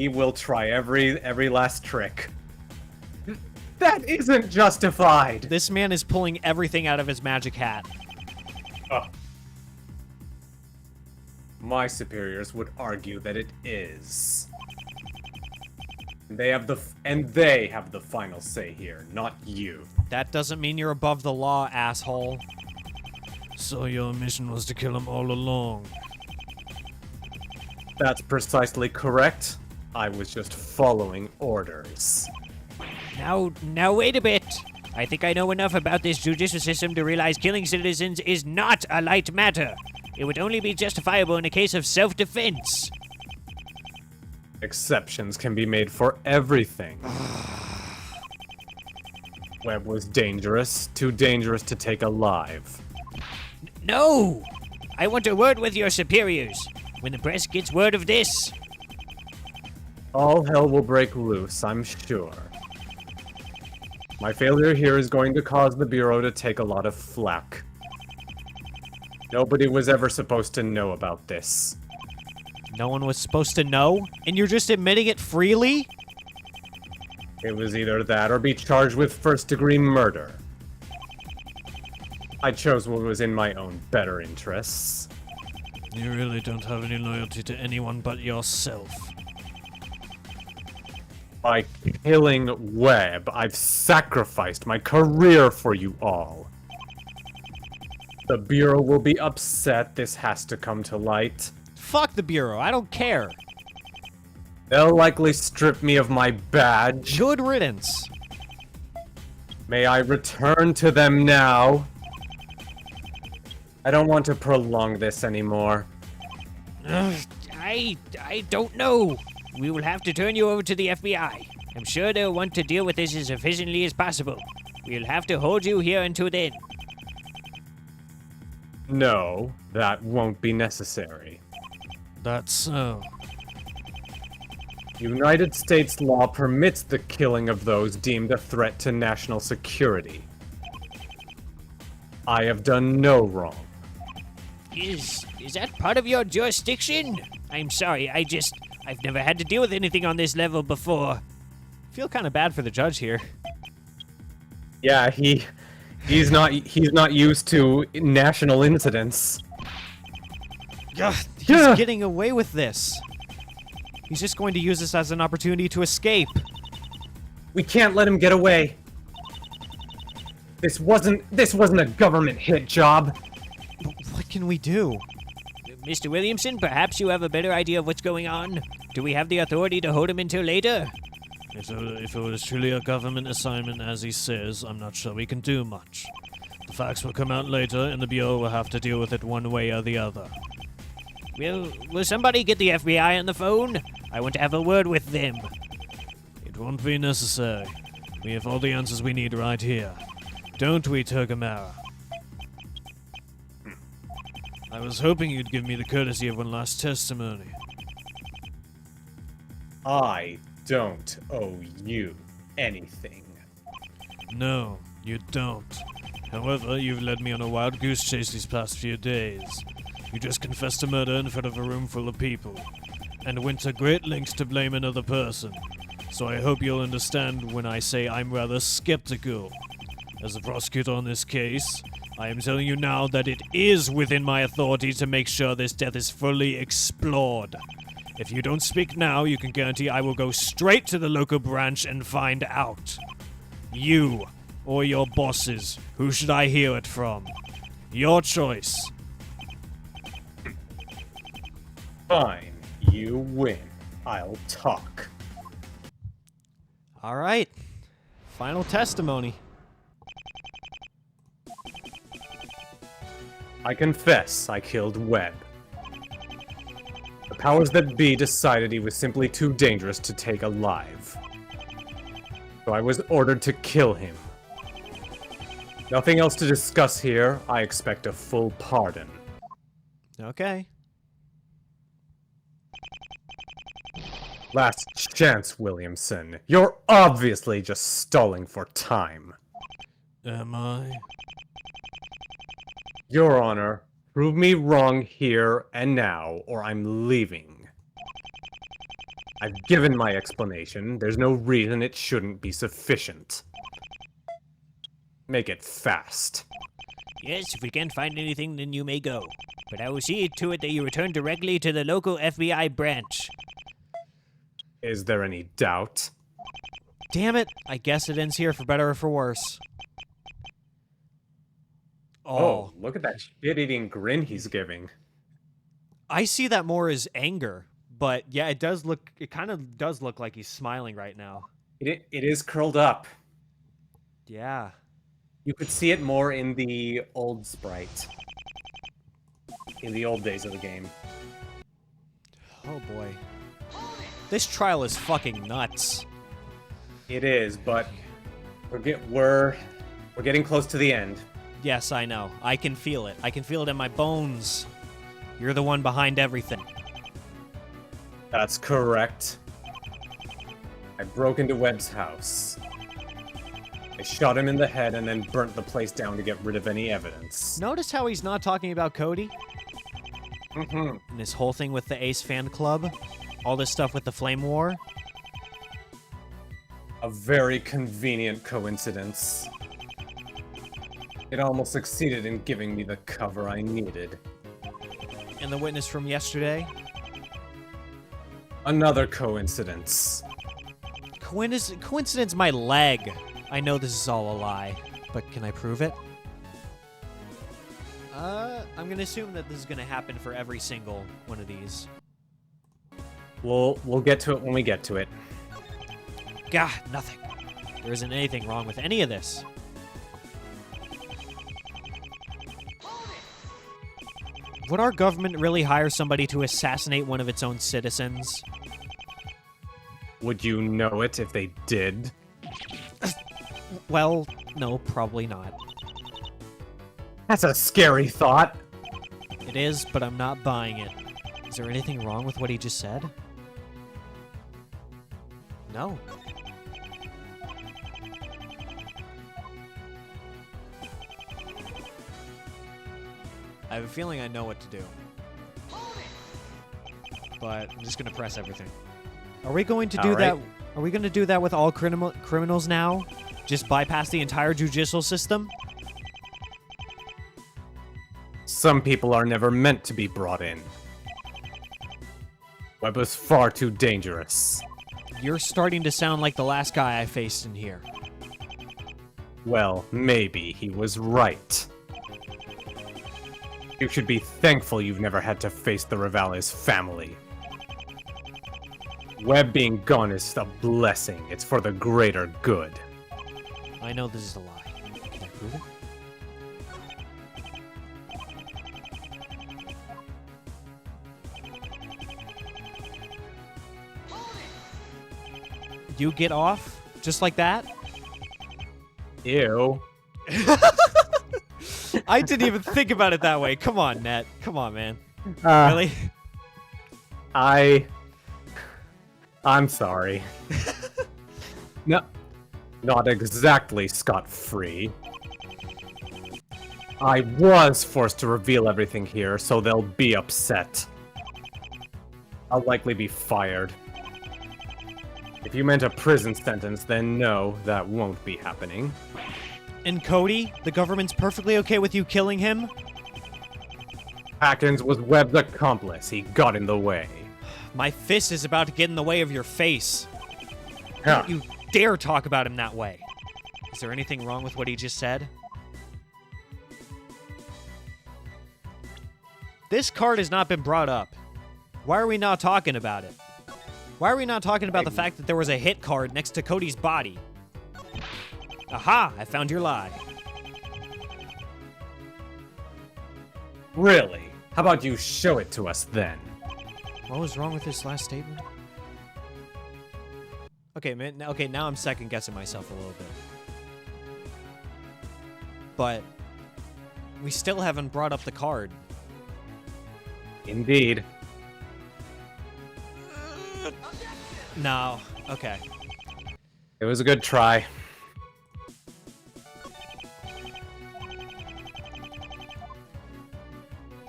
will try every last trick. That isn't justified! This man is pulling everything out of his magic hat. My superiors would argue that it is. They have the final say here, not you. That doesn't mean you're above the law, asshole. So your mission was to kill him all along. That's precisely correct. I was just following orders. Now wait a bit. I think I know enough about this judicial system to realize killing citizens is not a light matter. It would only be justifiable in a case of self-defense. Exceptions can be made for everything. Webb was dangerous, too dangerous to take alive. No! I want a word with your superiors. When the press gets word of this... All hell will break loose, I'm sure. My failure here is going to cause the Bureau to take a lot of flack. Nobody was ever supposed to know about this. No one was supposed to know? And you're just admitting it freely? It was either that or be charged with first-degree murder. I chose what was in my own better interests. You really don't have any loyalty to anyone but yourself. By killing Webb, I've sacrificed my career for you all. The Bureau will be upset this has to come to light. Fuck the Bureau, I don't care. They'll likely strip me of my badge. Good riddance. May I return to them now? I don't want to prolong this anymore. Ugh, I don't know. We will have to turn you over to the FBI. I'm sure they'll want to deal with this as efficiently as possible. We'll have to hold you here until then. No, that won't be necessary. That's so. United States law permits the killing of those deemed a threat to national security. I have done no wrong. Is that part of your jurisdiction? I'm sorry, I've never had to deal with anything on this level before. I feel kind of bad for the judge here. Yeah, he's not used to national incidents. He's Yeah. getting away with this. He's just going to use this as an opportunity to escape. We can't let him get away. This wasn't a government hit job. What can we do? Mr. Williamson, perhaps you have a better idea of what's going on? Do we have the authority to hold him until later? If it was truly a government assignment, as he says, I'm not sure we can do much. The facts will come out later, and the Bureau will have to deal with it one way or the other. Will somebody get the FBI on the phone? I want to have a word with them. It won't be necessary. We have all the answers we need right here. Don't we, Togamera? I was hoping you'd give me the courtesy of one last testimony. I don't owe you anything. No, you don't. However, you've led me on a wild goose chase these past few days. You just confessed to murder in front of a room full of people, and went to great lengths to blame another person. So I hope you'll understand when I say I'm rather skeptical. As a prosecutor on this case, I am telling you now that it is within my authority to make sure this death is fully explored. If you don't speak now, you can guarantee I will go straight to the local branch and find out. You, or your bosses, who should I hear it from? Your choice. Fine, you win. I'll talk. All right. Final testimony. I confess I killed Webb. The powers that be decided he was simply too dangerous to take alive. So I was ordered to kill him. Nothing else to discuss here. I expect a full pardon. Okay. Last chance, Williamson. You're obviously just stalling for time. Am I? Your Honor, prove me wrong here and now, or I'm leaving. I've given my explanation. There's no reason it shouldn't be sufficient. Make it fast. Yes, if we can't find anything, then you may go. But I will see to it that you return directly to the local FBI branch. Is there any doubt? Damn it. I guess it ends here for better or for worse. Oh, look at that shit-eating grin he's giving. I see that more as anger. But yeah, it kind of does look like he's smiling right now. It is curled up. Yeah. You could see it more in the old sprite. In the old days of the game. Oh boy. This trial is fucking nuts. It is, but we're getting close to the end. Yes, I know. I can feel it. I can feel it in my bones. You're the one behind everything. That's correct. I broke into Webb's house. I shot him in the head and then burnt the place down to get rid of any evidence. Notice how he's not talking about Cody? Mm-hmm. And this whole thing with the Ace fan club? All this stuff with the Flame War? A very convenient coincidence. It almost succeeded in giving me the cover I needed. And the witness from yesterday? Another coincidence. Coincidence my leg. I know this is all a lie, but can I prove it? I'm gonna assume that this is gonna happen for every single one of these. We'll get to it when we get to it. Gah, nothing. There isn't anything wrong with any of this. Would our government really hire somebody to assassinate one of its own citizens? Would you know it if they did? Well, no, probably not. That's a scary thought. It is, but I'm not buying it. Is there anything wrong with what he just said? No. I have a feeling I know what to do. But I'm just going to press everything. Are we going to do All right. that? Are we going to do that with all criminals now? Just bypass the entire judicial system? Some people are never meant to be brought in. Webb was far too dangerous. You're starting to sound like the last guy I faced in here. Well, maybe he was right. You should be thankful you've never had to face the Rivales family. Webb being gone is a blessing. It's for the greater good. I know this is a lie. Can I prove it? You get off? Just like that? Ew. I didn't even think about it that way. Come on, Net. Come on, man. Really? I'm sorry. No, not exactly scot-free. I was forced to reveal everything here, so they'll be upset. I'll likely be fired. If you meant a prison sentence, then no, that won't be happening. And Cody, the government's perfectly okay with you killing him? Atkins was Webb's accomplice. He got in the way. My fist is about to get in the way of your face. Huh. Don't you dare talk about him that way. Is there anything wrong with what he just said? This card has not been brought up. Why are we not talking about it? Why are we not talking about the fact that there was a hit card next to Cody's body? Aha! I found your lie. Really? How about you show it to us then? What was wrong with this last statement? Okay, man. Okay, now I'm second guessing myself a little bit. But we still haven't brought up the card. Indeed. No. Okay. It was a good try.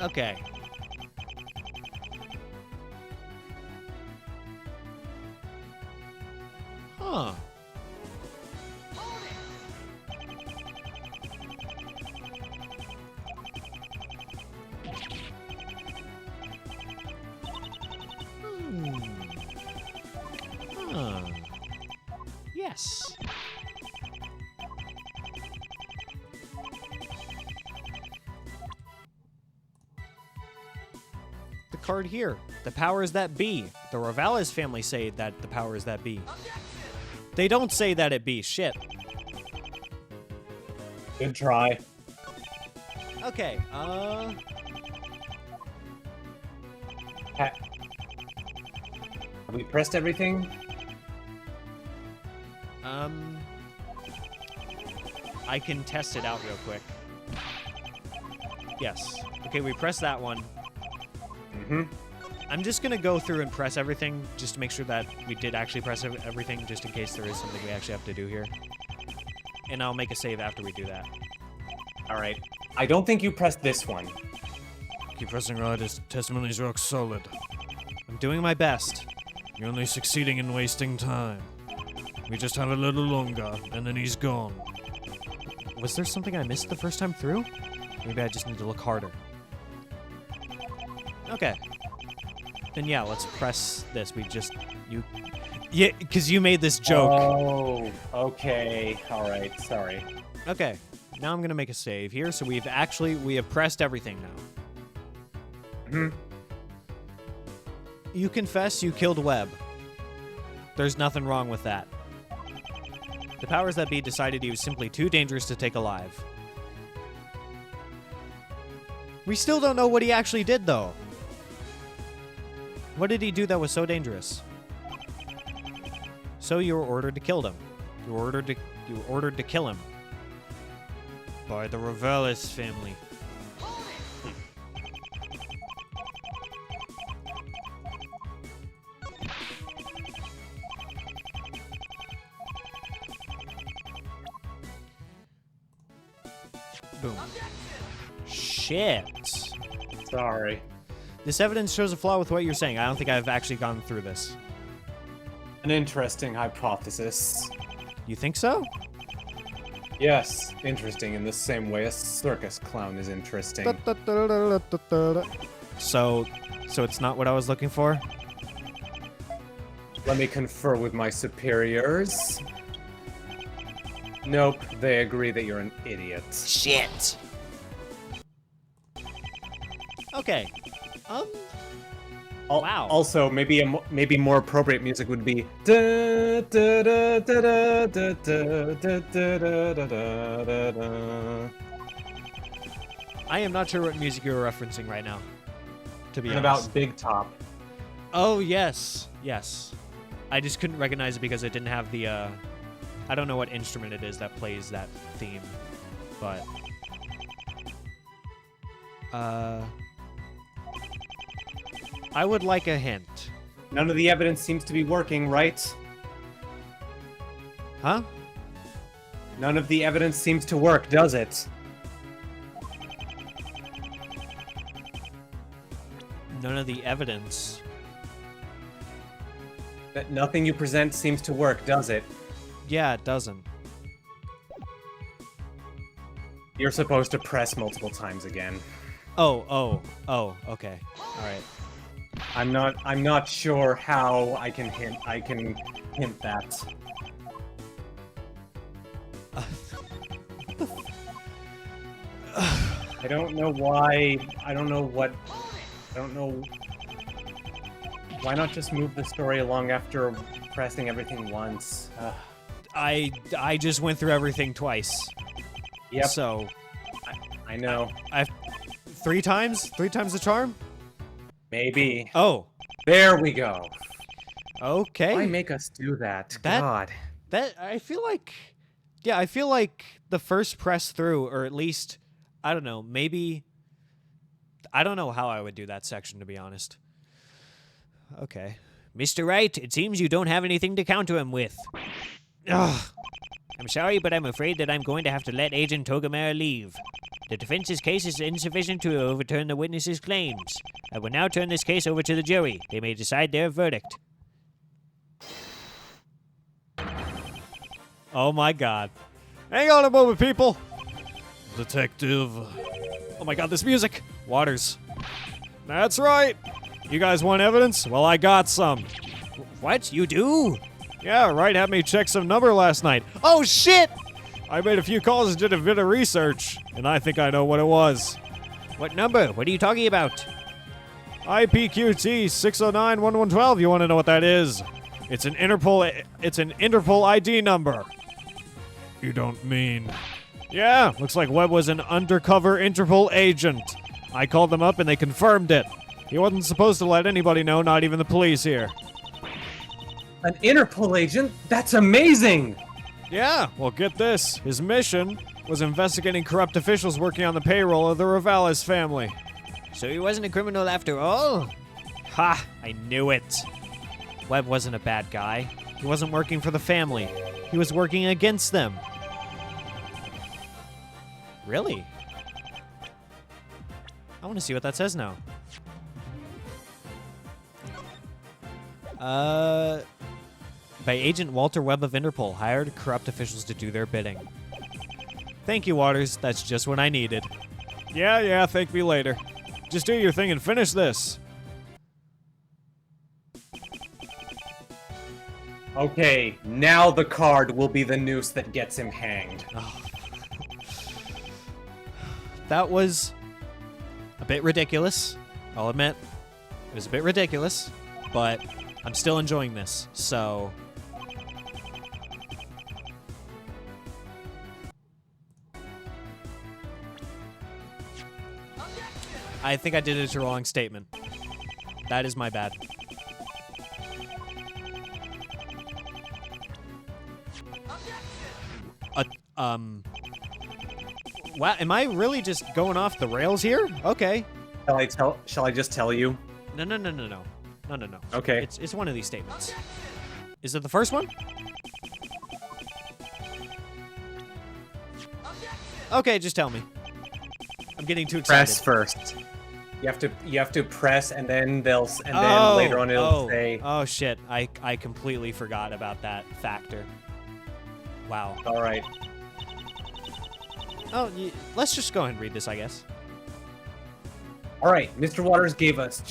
Okay. Huh. Huh. Yes. The card here. The powers that be. The Rivales family say that the powers that be. They don't say that it be. Shit. Good try. Okay, Have we pressed everything? I can test it out real quick. Yes. Okay, we pressed that one. Mm-hmm. I'm just gonna go through and press everything just to make sure that we did actually press everything, just in case there is something we actually have to do here. And I'll make a save after we do that. Alright. I don't think you pressed this one. Keep pressing right, his testimony's rock solid. I'm doing my best. You're only succeeding in wasting time. We just have a little longer, and then he's gone. Was there something I missed the first time through? Maybe I just need to look harder. Okay. Then yeah, let's press this. Yeah, because you made this joke. Oh, okay. Alright, sorry. Okay. Now I'm gonna make a save here. So we have pressed everything now. Hmm. You confess you killed Webb. There's nothing wrong with that. The powers that be decided he was simply too dangerous to take alive. We still don't know what he actually did, though. What did he do that was so dangerous? So you were ordered to kill him. You were ordered to kill him by the Revelis family. Boom. Shit. Sorry. This evidence shows a flaw with what you're saying. I don't think I've actually gone through this. An interesting hypothesis. You think so? Yes, interesting in the same way a circus clown is interesting. So it's not what I was looking for? Let me confer with my superiors. Nope, they agree that you're an idiot. Shit. Okay. Wow. Also, maybe more appropriate music would be. I am not sure what music you're referencing right now, to be And honest. about Big Top. Oh, yes. Yes. I just couldn't recognize it because it didn't have the, I don't know what instrument it is that plays that theme, but... I would like a hint. None of the evidence seems to be working, right? Huh? None of the evidence seems to work, does it? None of the evidence. That nothing you present seems to work, does it? Yeah, it doesn't. You're supposed to press multiple times again. Oh, okay. Alright. I'm not sure how I can hint that. I don't know why. I don't know. Why not just move the story along after pressing everything once? I just went through everything twice. Yep. So I know. I've 3 times? 3 times the charm? Maybe. Oh. There we go. Okay. Why make us do that? That- God. That I feel like the first press through, or at least I don't know, maybe I don't know how I would do that section, to be honest. Okay. Mr. Wright, it seems you don't have anything to counter him with. Ugh. I'm sorry, but I'm afraid that I'm going to have to let Agent Togamera leave. The defense's case is insufficient to overturn the witness's claims. I will now turn this case over to the jury. They may decide their verdict. Oh my god. Hang on a moment, people. Detective. Oh my god, this music. Waters. That's right. You guys want evidence? Well, I got some. What? You do? Yeah, Wright had me check some number last night. Oh shit! I made a few calls and did a bit of research, and I think I know what it was. What number? What are you talking about? IPQT 609-1112. You want to know what that is? It's an Interpol ID number. You don't mean... Yeah, looks like Webb was an undercover Interpol agent. I called them up and they confirmed it. He wasn't supposed to let anybody know, not even the police here. An Interpol agent? That's amazing! Yeah, well get this. His mission was investigating corrupt officials working on the payroll of the Revelis family. So he wasn't a criminal after all? Ha! I knew it. Webb wasn't a bad guy. He wasn't working for the family. He was working against them. Really? I want to see what that says now. By Agent Walter Webb of Interpol, hired corrupt officials to do their bidding. Thank you, Waters. That's just what I needed. Yeah, thank me later. Just do your thing and finish this. Okay, now the card will be the noose that gets him hanged. That was a bit ridiculous. I'll admit. It was a bit ridiculous, but I'm still enjoying this, so... I think I did it to the wrong statement. That is my bad. Wow, am I really just going off the rails here? Okay. Shall I just tell you? No, no, no, no, no. No, no, no. Okay. It's one of these statements. Is it the first one? Okay, just tell me. I'm getting too excited. Press first. You have to press, and then later on it'll say. Oh shit! I completely forgot about that factor. Wow. All right. Oh, let's just go ahead and read this, I guess. All right. Mr. Waters gave us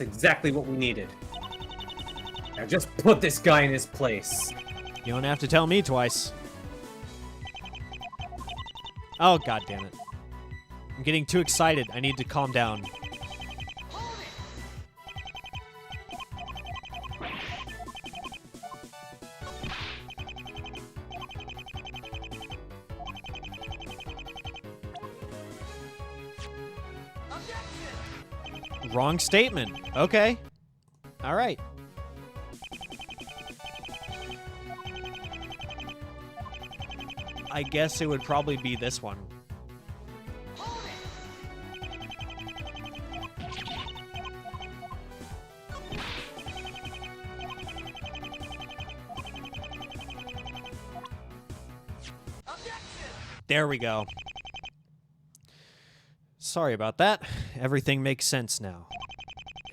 exactly what we needed. Now just put this guy in his place. You don't have to tell me twice. Oh, god damn it. I'm getting too excited. I need to calm down. Wrong statement. Okay. All right. I guess it would probably be this one. There we go. Sorry about that. Everything makes sense now.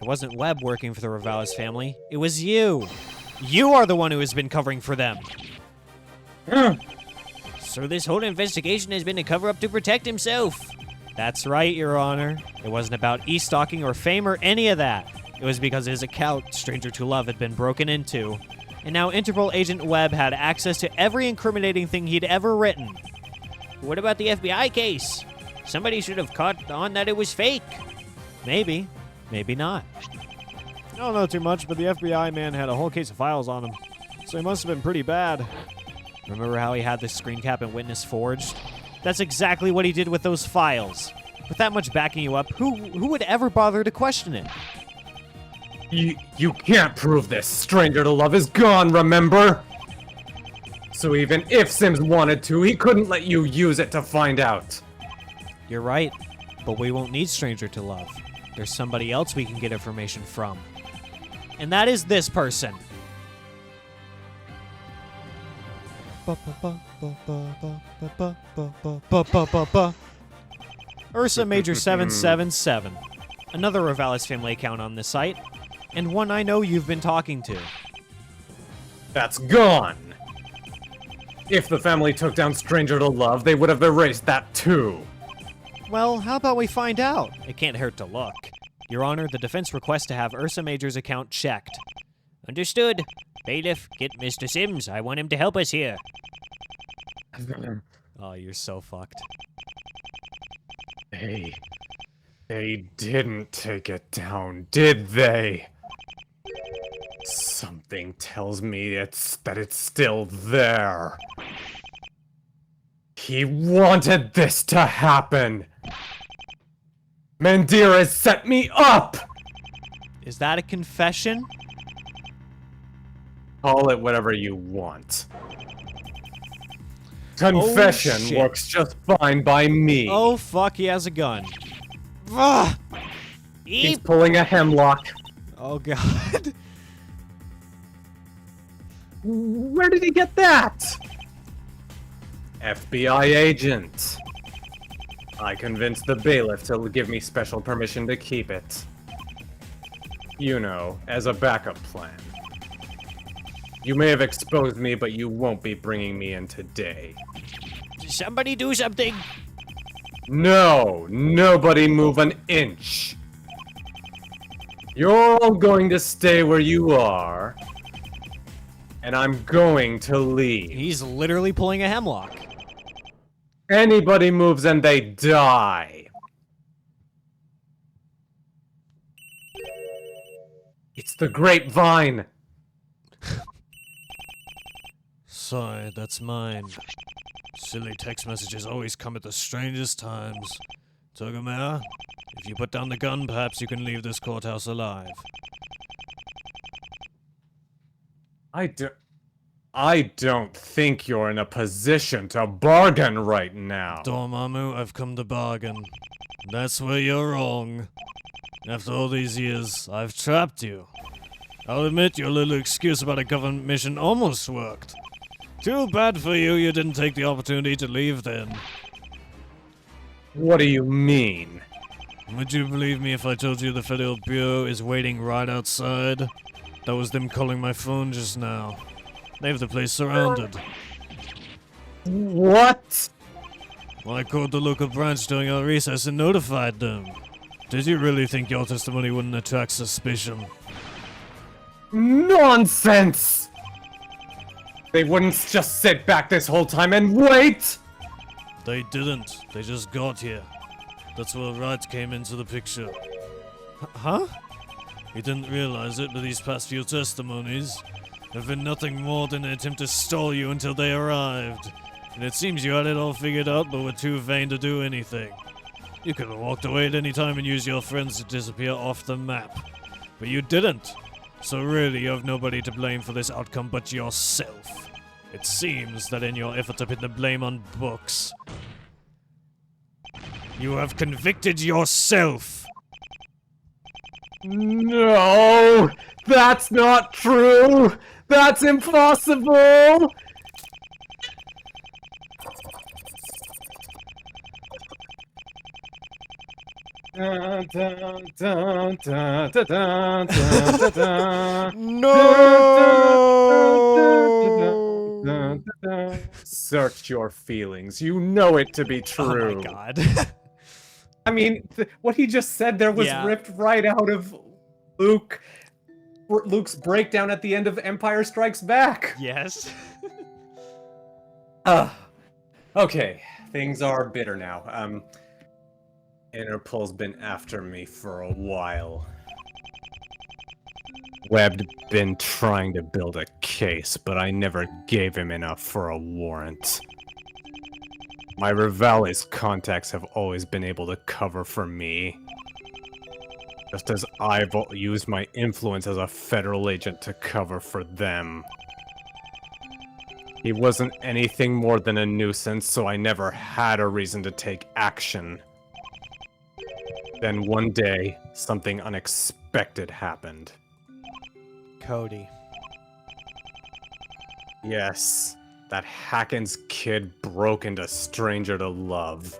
It wasn't Webb working for the Ravalis family. It was you. You are the one who has been covering for them. So this whole investigation has been a cover-up to protect himself. That's right, Your Honor. It wasn't about e-stalking or fame or any of that. It was because his account, Stranger to Love, had been broken into. And now Interpol agent Webb had access to every incriminating thing he'd ever written. What about the FBI case? Somebody should have caught on that it was fake. Maybe. Maybe not. I don't know too much, but the FBI man had a whole case of files on him. So he must have been pretty bad. Remember how he had the screen cap and witness forged? That's exactly what he did with those files. With that much backing you up, who would ever bother to question it? You can't prove this. Stranger to Love is gone, remember? So even if Sims wanted to, he couldn't let you use it to find out. You're right, but we won't need Stranger to Love. There's somebody else we can get information from. And that is this person. Ursa Major 777. Another Ravalis family account on this site, and one I know you've been talking to. That's gone. If the family took down Stranger to Love, they would have erased that too. Well, how about we find out? It can't hurt to look. Your Honor, the defense requests to have Ursa Major's account checked. Understood. Bailiff, get Mr. Sims. I want him to help us here. Oh, you're so fucked. They didn't take it down, did they? Something tells me that it's still there. He wanted this to happen. Mandira set me up! Is that a confession? Call it whatever you want. Confession shit. works just fine by me. Oh, fuck, he has a gun. Ugh. He's pulling a hemlock. Oh, God. Where did he get that? FBI agent. I convinced the bailiff to give me special permission to keep it. You know, as a backup plan. You may have exposed me, but you won't be bringing me in today. Somebody do something. No, nobody move an inch. You're all going to stay where you are, and I'm going to leave. He's literally pulling a hemlock. Anybody moves and they die. It's the grapevine. Sorry, that's mine. Silly text messages always come at the strangest times. Togamera, If you put down the gun, perhaps you can leave this courthouse alive. I don't think you're in a position to bargain right now. Dormammu, I've come to bargain. That's where you're wrong. After all these years, I've trapped you. I'll admit your little excuse about a government mission almost worked. Too bad for you, you didn't take the opportunity to leave then. What do you mean? Would you believe me if I told you the Federal Bureau is waiting right outside? That was them calling my phone just now. They have the place surrounded. What? Well, I called the local branch during our recess and notified them. Did you really think your testimony wouldn't attract suspicion? Nonsense! They wouldn't just sit back this whole time and wait! They didn't. They just got here. That's where Wright came into the picture. Huh? You didn't realize it, but these past few testimonies have been nothing more than an attempt to stall you until they arrived. And it seems you had it all figured out, but were too vain to do anything. You could have walked away at any time and used your friends to disappear off the map. But you didn't. So really, you have nobody to blame for this outcome but yourself. It seems that in your effort to pin the blame on books, you have convicted yourself. No! That's not true! That's impossible! Dun, dun, dun, dun, dun, dun, dun, dun, dun. Search your feelings. You know it to be true. Oh my god. I mean, what he just said there was Yeah. ripped right out of Luke's breakdown at the end of Empire Strikes Back. Yes. Okay, things are bitter now. Interpol's been after me for a while. Webb'd been trying to build a case, but I never gave him enough for a warrant. My Rivales contacts have always been able to cover for me. Just as I've used my influence as a federal agent to cover for them. He wasn't anything more than a nuisance, so I never had a reason to take action. Then one day, something unexpected happened. Cody. Yes, that Hackens kid broke into Stranger to Love.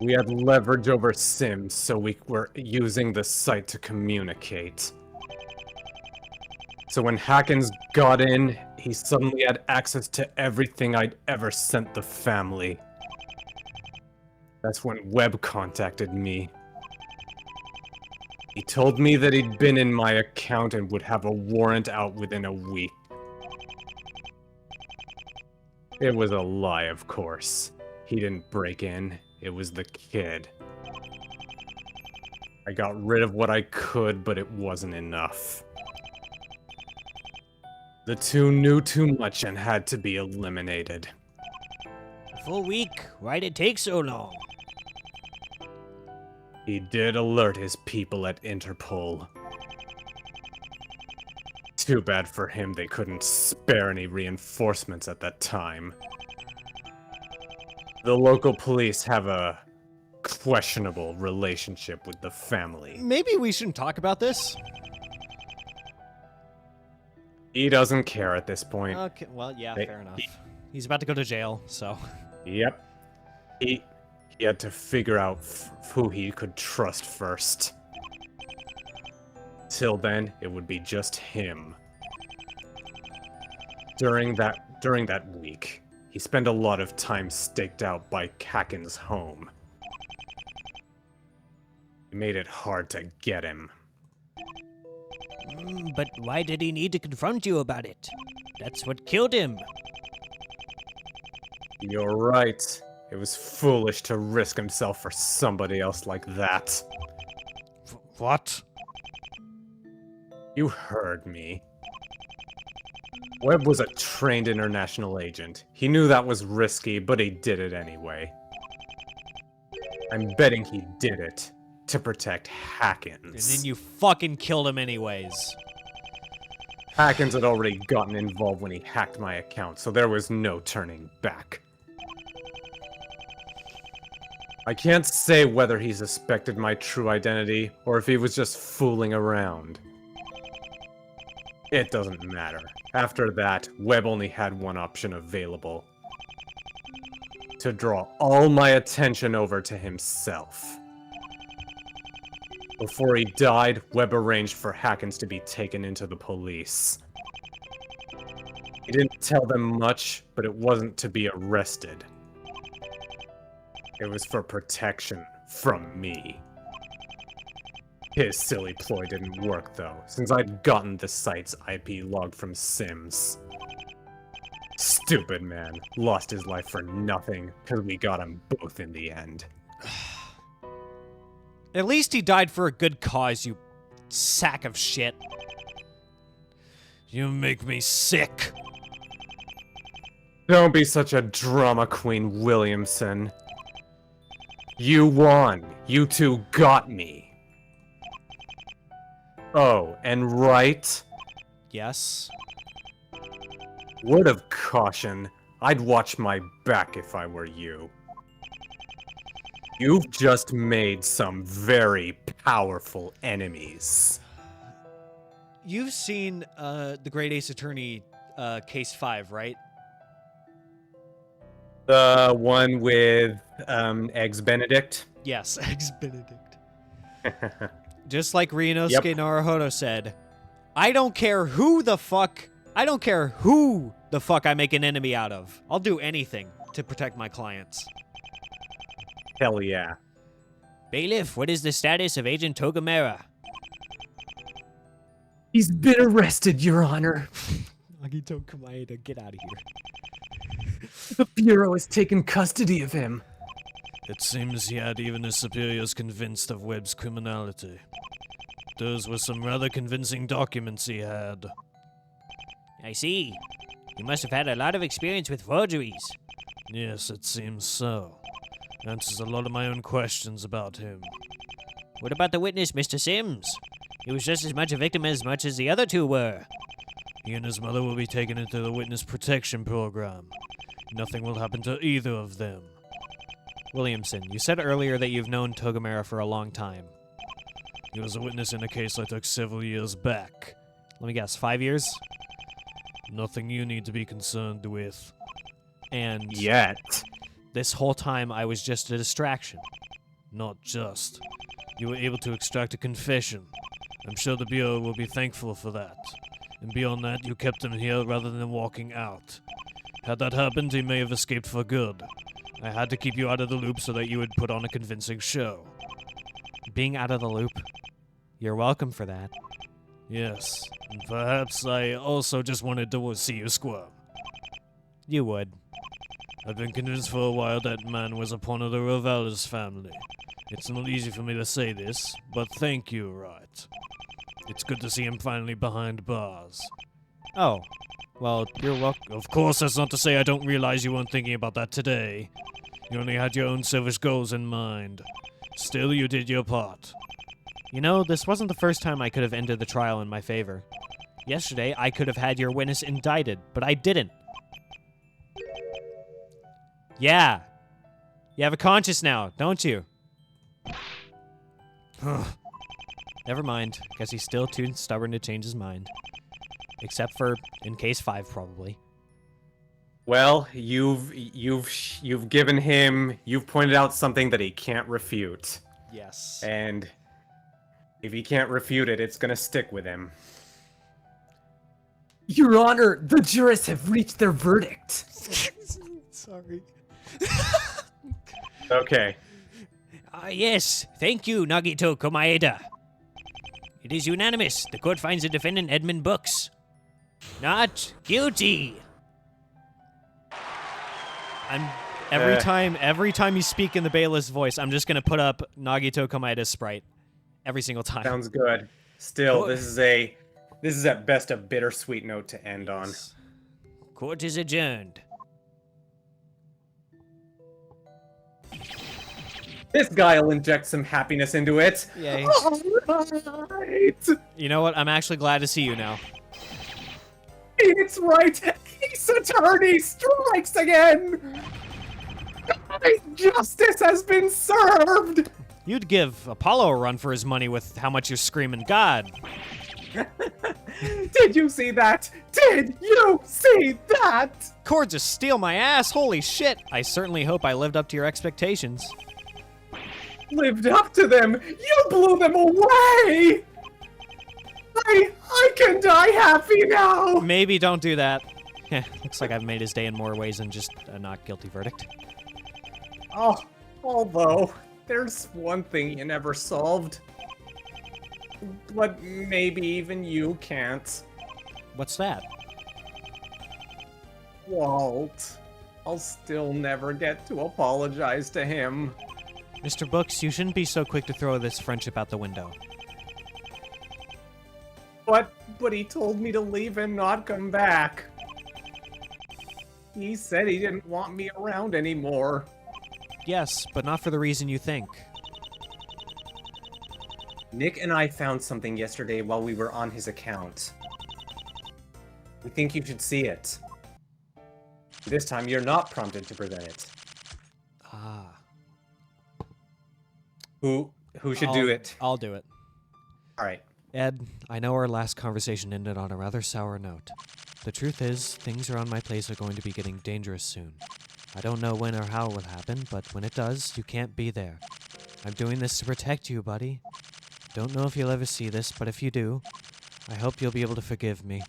We had leverage over Sims, so we were using the site to communicate. So when Hackens got in, he suddenly had access to everything I'd ever sent the family. That's when Webb contacted me. He told me that he'd been in my account and would have a warrant out within a week. It was a lie, of course. He didn't break in. It was the kid. I got rid of what I could, but it wasn't enough. The two knew too much and had to be eliminated. A full week? Why'd it take so long? He did alert his people at Interpol. Too bad for him they couldn't spare any reinforcements at that time. The local police have a questionable relationship with the family. Maybe we shouldn't talk about this. He doesn't care at this point. Okay, well, yeah, They- fair enough. He's about to go to jail, so. Yep. He had to figure out who he could trust first. Till then, it would be just him. During that week, he spent a lot of time staked out by Kakin's home. It made it hard to get him. But why did he need to confront you about it? That's what killed him. You're right. It was foolish to risk himself for somebody else like that. What? You heard me. Webb was a trained international agent. He knew that was risky, but he did it anyway. I'm betting he did it to protect Hackins. And then you fucking killed him anyways. Hackins had already gotten involved when he hacked my account, so there was no turning back. I can't say whether he suspected my true identity, or if he was just fooling around. It doesn't matter. After that, Webb only had one option available. To draw all my attention over to himself. Before he died, Webb arranged for Hackins to be taken into the police. He didn't tell them much, but it wasn't to be arrested. It was for protection from me. His silly ploy didn't work, though, since I'd gotten the site's IP log from Sims. Stupid man. Lost his life for nothing, because we got him both in the end. At least he died for a good cause, you sack of shit. You make me sick. Don't be such a drama queen, Williamson. You won. You two got me. Oh, and right? Yes. Word of caution, I'd watch my back if I were you. You've just made some very powerful enemies. You've seen the Great Ace Attorney Case 5, right? The one with Eggs Benedict? Yes, Eggs Benedict. Just like Ryunosuke Naruhodo said, I don't care who the fuck I make an enemy out of. I'll do anything to protect my clients. Hell yeah. Bailiff, what is the status of Agent Togamera? He's been arrested, Your Honor. Nagito Kamaeda, get out of here. The Bureau has taken custody of him. It seems he had even his superiors convinced of Webb's criminality. Those were some rather convincing documents he had. I see. You must have had a lot of experience with forgeries. Yes, it seems so. Answers a lot of my own questions about him. What about the witness, Mr. Sims? He was just as much a victim as much as the other two were. He and his mother will be taken into the witness protection program. Nothing will happen to either of them. Williamson, you said earlier that you've known Togamera for a long time. He was a witness in a case I took several years back. Let me guess, 5 years? Nothing you need to be concerned with. And Yet. this whole time I was just a distraction. Not just. You were able to extract a confession. I'm sure the Bureau will be thankful for that. And beyond that, you kept him here rather than walking out. Had that happened, he may have escaped for good. I had to keep you out of the loop so that you would put on a convincing show. Being out of the loop? You're welcome for that. Yes, and perhaps I also just wanted to see you squirm. You would. I've been convinced for a while that man was a pawn of the Rovales family. It's not easy for me to say this, but thank you, right? It's good to see him finally behind bars. Oh, well, you're welcome. Of course, that's not to say I don't realize you weren't thinking about that today. You only had your own selfish goals in mind. Still, you did your part. You know, this wasn't the first time I could have ended the trial in my favor. Yesterday, I could have had your witness indicted, but I didn't. Yeah. You have a conscience now, don't you? Never mind. Guess he's still too stubborn to change his mind. Except for in case 5, probably. Well, you've given him, you've pointed out something that he can't refute. Yes. And if he can't refute it, it's gonna stick with him. Your Honor, the jurists have reached their verdict. Sorry. Okay. Yes, thank you, Nagito Komaeda. It is unanimous. The court finds the defendant, Edmund Books, not guilty. Every time you speak in the bailiff's voice, I'm just gonna put up Nagito Komaeda's sprite. Every single time. Sounds good. Still, this is at best a bittersweet note to end on. Court is adjourned. This guy'll inject some happiness into it. Yay. Alright. You know what? I'm actually glad to see you now. It's right. Ace Attorney strikes again. Justice has been served. You'd give Apollo a run for his money with how much you're screaming God. Did you see that? Did you see that? Cord just steal my ass. Holy shit. I certainly hope I lived up to your expectations. Lived up to them. You blew them away. I can die happy now. Maybe don't do that. Looks like I've made his day in more ways than just a not guilty verdict. Oh, although there's one thing you never solved. But maybe even you can't. What's that? Walt. I'll still never get to apologize to him. Mr. Books, you shouldn't be so quick to throw this friendship out the window. But he told me to leave and not come back. He said he didn't want me around anymore. Yes, but not for the reason you think. Nick and I found something yesterday while we were on his account. We think you should see it. This time you're not prompted to present it. Ah. Who should do it? I'll do it. All right. Ed, I know our last conversation ended on a rather sour note. The truth is, things around my place are going to be getting dangerous soon. I don't know when or how it will happen, but when it does, you can't be there. I'm doing this to protect you, buddy. Don't know if you'll ever see this, but if you do, I hope you'll be able to forgive me.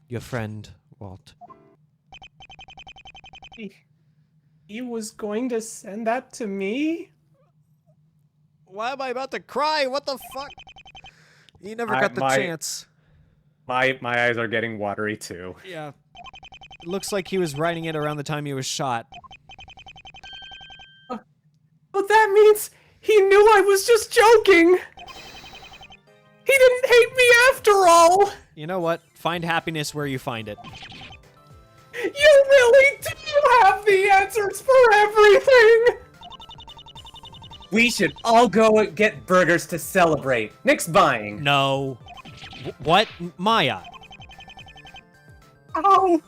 Your friend, Walt. He was going to send that to me? Why am I about to cry? What the fuck? You never got the chance. My eyes are getting watery too. Yeah. It looks like he was writing it around the time he was shot. But that means he knew I was just joking! He didn't hate me after all! You know what? Find happiness where you find it. You really do have the answers for everything! We should all go get burgers to celebrate. Nick's buying. No. What? Maya. Oh,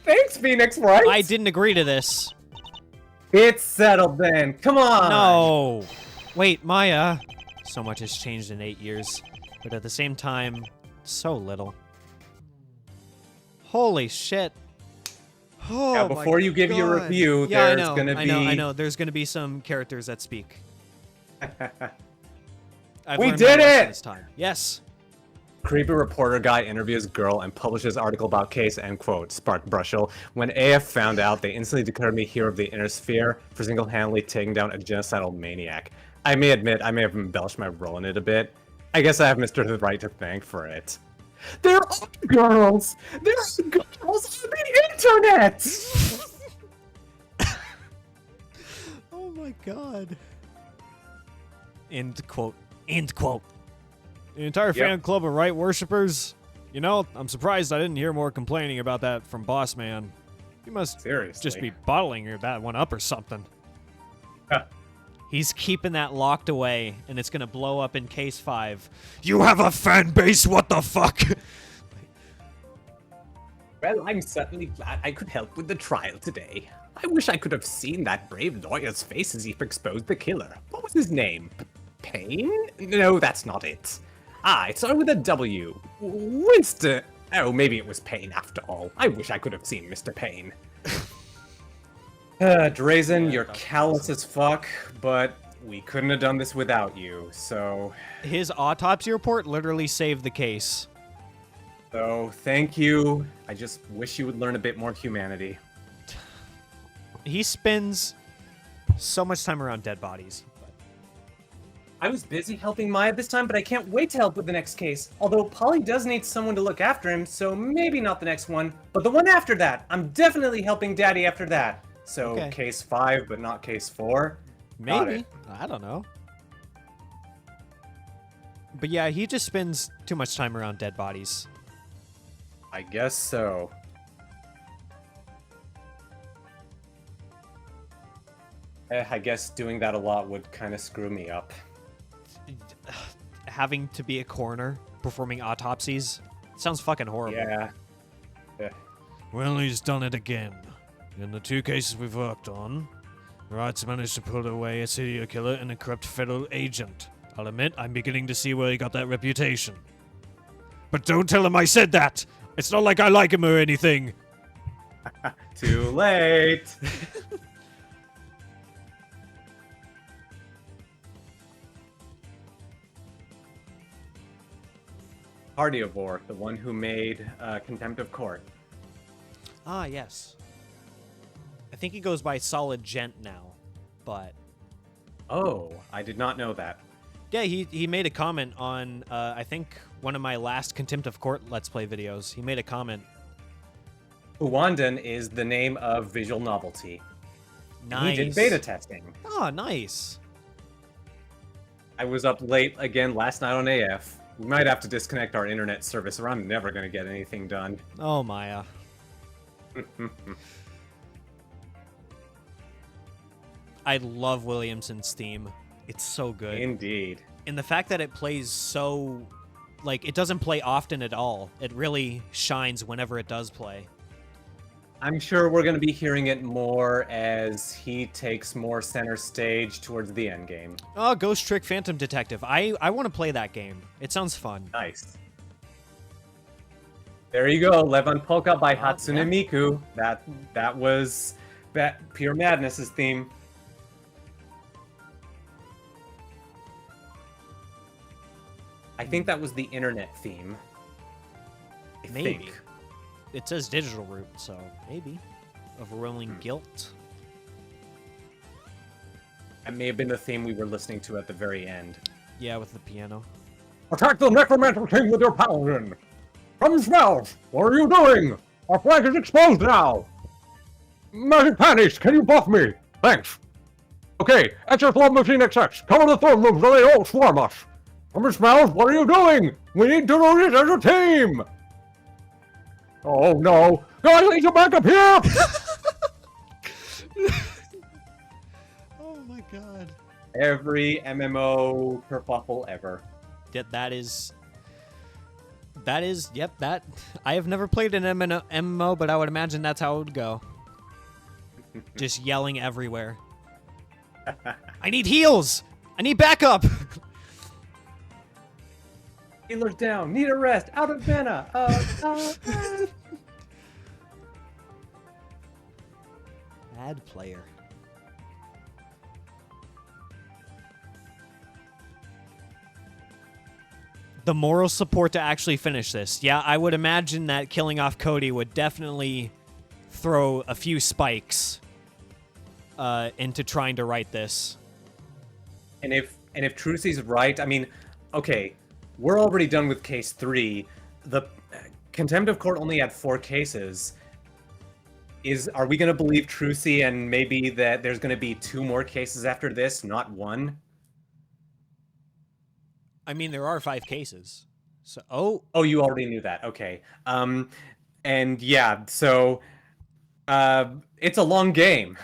thanks, Phoenix Wright. I didn't agree to this. It's settled then. Come on. No. Wait, Maya. So much has changed in 8 years, but at the same time, so little. Holy shit. Oh, Now, before you give your review, yeah, there's gonna be... I know. There's gonna be some characters that speak. I've We learned did my lesson it! this time. Yes. Creepy reporter guy interviews girl and publishes article about case, end quote, sparked Brushel. When AF found out, they instantly declared me hero of the inner sphere for single-handedly taking down a genocidal maniac. I may admit, I may have embellished my role in it a bit. I guess I have Mr. The Right to thank for it. There are girls! There are girls on the internet! Oh my god. End quote. End quote. The entire fan club of right worshippers? You know, I'm surprised I didn't hear more complaining about that from Boss Man. He must Seriously. just be bottling that one up or something. He's keeping that locked away, and it's gonna blow up in case 5. You have a fan base, what the fuck? Well, I'm certainly glad I could help with the trial today. I wish I could have seen that brave lawyer's face as he exposed the killer. What was his name? Payne? No, that's not it. Ah, it started with a W. Winston. Oh, maybe it was Payne after all. I wish I could have seen Mr. Payne. Drazen, you're callous as fuck, but we couldn't have done this without you, so... His autopsy report literally saved the case. So, thank you. I just wish you would learn a bit more humanity. He spends so much time around dead bodies. I was busy helping Maya this time, but I can't wait to help with the next case. Although Polly does need someone to look after him, so maybe not the next one, but the one after that. I'm definitely helping Daddy after that. So Okay. case 5, but not case 4. Got Maybe. it. I don't know. But yeah, he just spends too much time around dead bodies. I guess so. I guess doing that a lot would kind of screw me up. Having to be a coroner performing autopsies sounds fucking horrible. Yeah. Well, he's done it again. In the 2 cases we've worked on, Wright's managed to pull away a serial killer and a corrupt federal agent. I'll admit, I'm beginning to see where he got that reputation. But don't tell him I said that! It's not like I like him or anything! Too late! Cardiovore, the one who made Contempt of Court. Ah, yes. I think he goes by Solid Gent now, but Oh, I did not know that. yeah, he made a comment on I think one of my last Contempt of Court Let's Play videos. He made a comment. Uwandan is the name of Visual Novelty. Nice. He did beta testing. Oh, nice. I was up late again last night on AF. We might have to disconnect our internet service or I'm never going to get anything done. Oh, Maya. I love Williamson's theme. It's so good. Indeed. And the fact that it plays so... Like, it doesn't play often at all. It really shines whenever it does play. I'm sure we're going to be hearing it more as he takes more center stage towards the end game. Oh, Ghost Trick Phantom Detective. I want to play that game. It sounds fun. Nice. There you go, Levon Polka by Hatsune yeah. Miku. That was Pure Madness's theme. I think that was the internet theme. I Maybe. think. It says Digital Root, so maybe. Overwhelming Guilt. That may have been the theme we were listening to at the very end. Yeah, with the piano. Attack the necromancer king with your paladin! From smells! What are you doing? Our flank is exposed now! Magic panties, can you buff me? Thanks. Okay, Extra Love Machine XX, cover the throne rooms or they all swarm us! From smells, what are you doing? We need to do this as a team! Oh no! Guys, need to back up here! Oh my god. Every MMO kerfuffle ever. Yep, yep, that... I have never played an MMO, but I would imagine that's how it would go. Just yelling everywhere. I need heals! I need backup! Healer's down, need a rest, out of mana! Bad player. The moral support to actually finish this. Yeah, I would imagine that killing off Cody would definitely throw a few spikes into trying to write this. And if Trucy's right, I mean, okay, we're already done with case 3. The Contempt of Court only had 4 cases. Are we going to believe Trucy and maybe that there's going to be 2 more cases after this, not 1? I mean, there are 5 cases. So, Oh, you already knew that. Okay. And yeah, so it's a long game.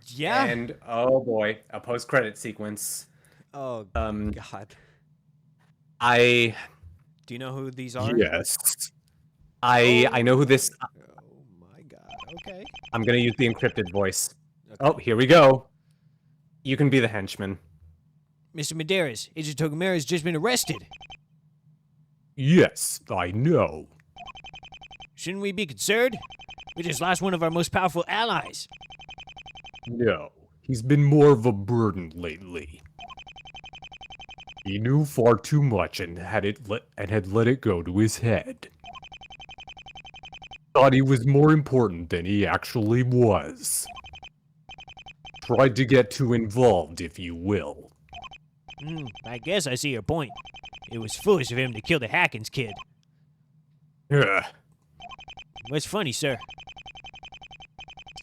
yeah. And oh boy, a post-credit sequence. Oh, Um, God. I Do you know who these are? yes. I know who this. Oh, my God. Okay. I'm gonna use the encrypted voice. Okay. Oh, here we go. You can be the henchman. Mr. Medeiros, Agent Togamera has just been arrested. Yes, I know. Shouldn't we be concerned? We just lost one of our most powerful allies. No, he's been more of a burden lately. He knew far too much and had let it go to his head. Thought he was more important than he actually was. Tried to get too involved, if you will. I guess I see your point. It was foolish of him to kill the Hackins kid. Ugh. What's funny, sir?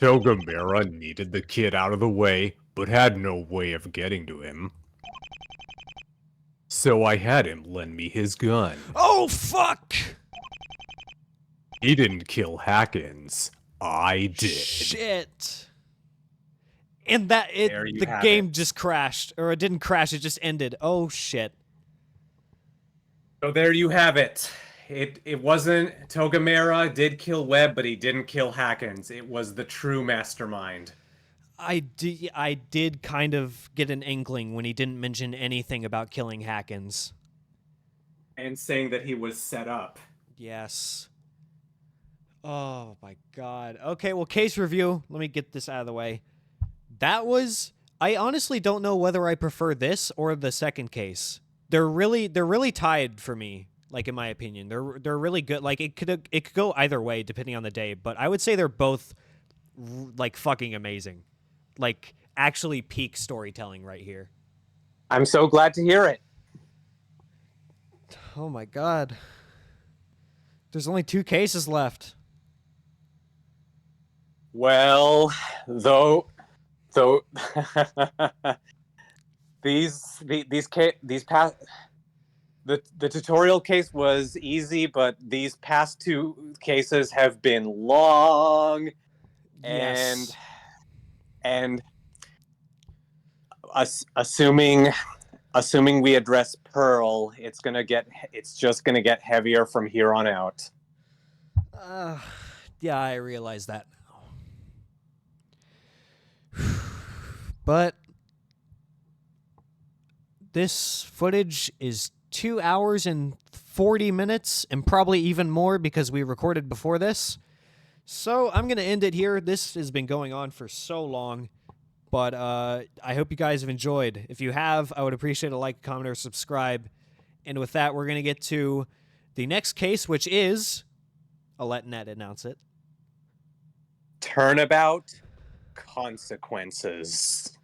Togamera needed the kid out of the way, but had no way of getting to him. So I had him lend me his gun. Oh, fuck! He didn't kill Hackins. I did. Shit. And There you the have game it. just crashed, or it didn't crash, it just ended. Oh shit. So there you have it. It wasn't Togamera did kill Webb, but he didn't kill Hackens. It was the true mastermind. I did kind of get an inkling when he didn't mention anything about killing Hackens. And saying that he was set up. Yes. Oh my god. Okay, well, case review. Let me get this out of the way. That was... I honestly don't know whether I prefer this or the second case. They're really tied for me, like, in my opinion. They're really good. Like, it could go either way depending on the day, but I would say they're both like fucking amazing. Like, actually peak storytelling right here. I'm so glad to hear it. Oh my god. There's only 2 cases left. Well, though these past the tutorial case was easy, but these past 2 cases have been long Yes. and assuming we address Pearl, it's just gonna get heavier from here on out. Yeah, I realize that now. But this footage is 2 hours and 40 minutes, and probably even more because we recorded before this. So I'm going to end it here. This has been going on for so long, but I hope you guys have enjoyed. If you have, I would appreciate a like, comment, or subscribe. And with that, we're going to get to the next case, which is... I'll let Ned announce it. Turnabout consequences.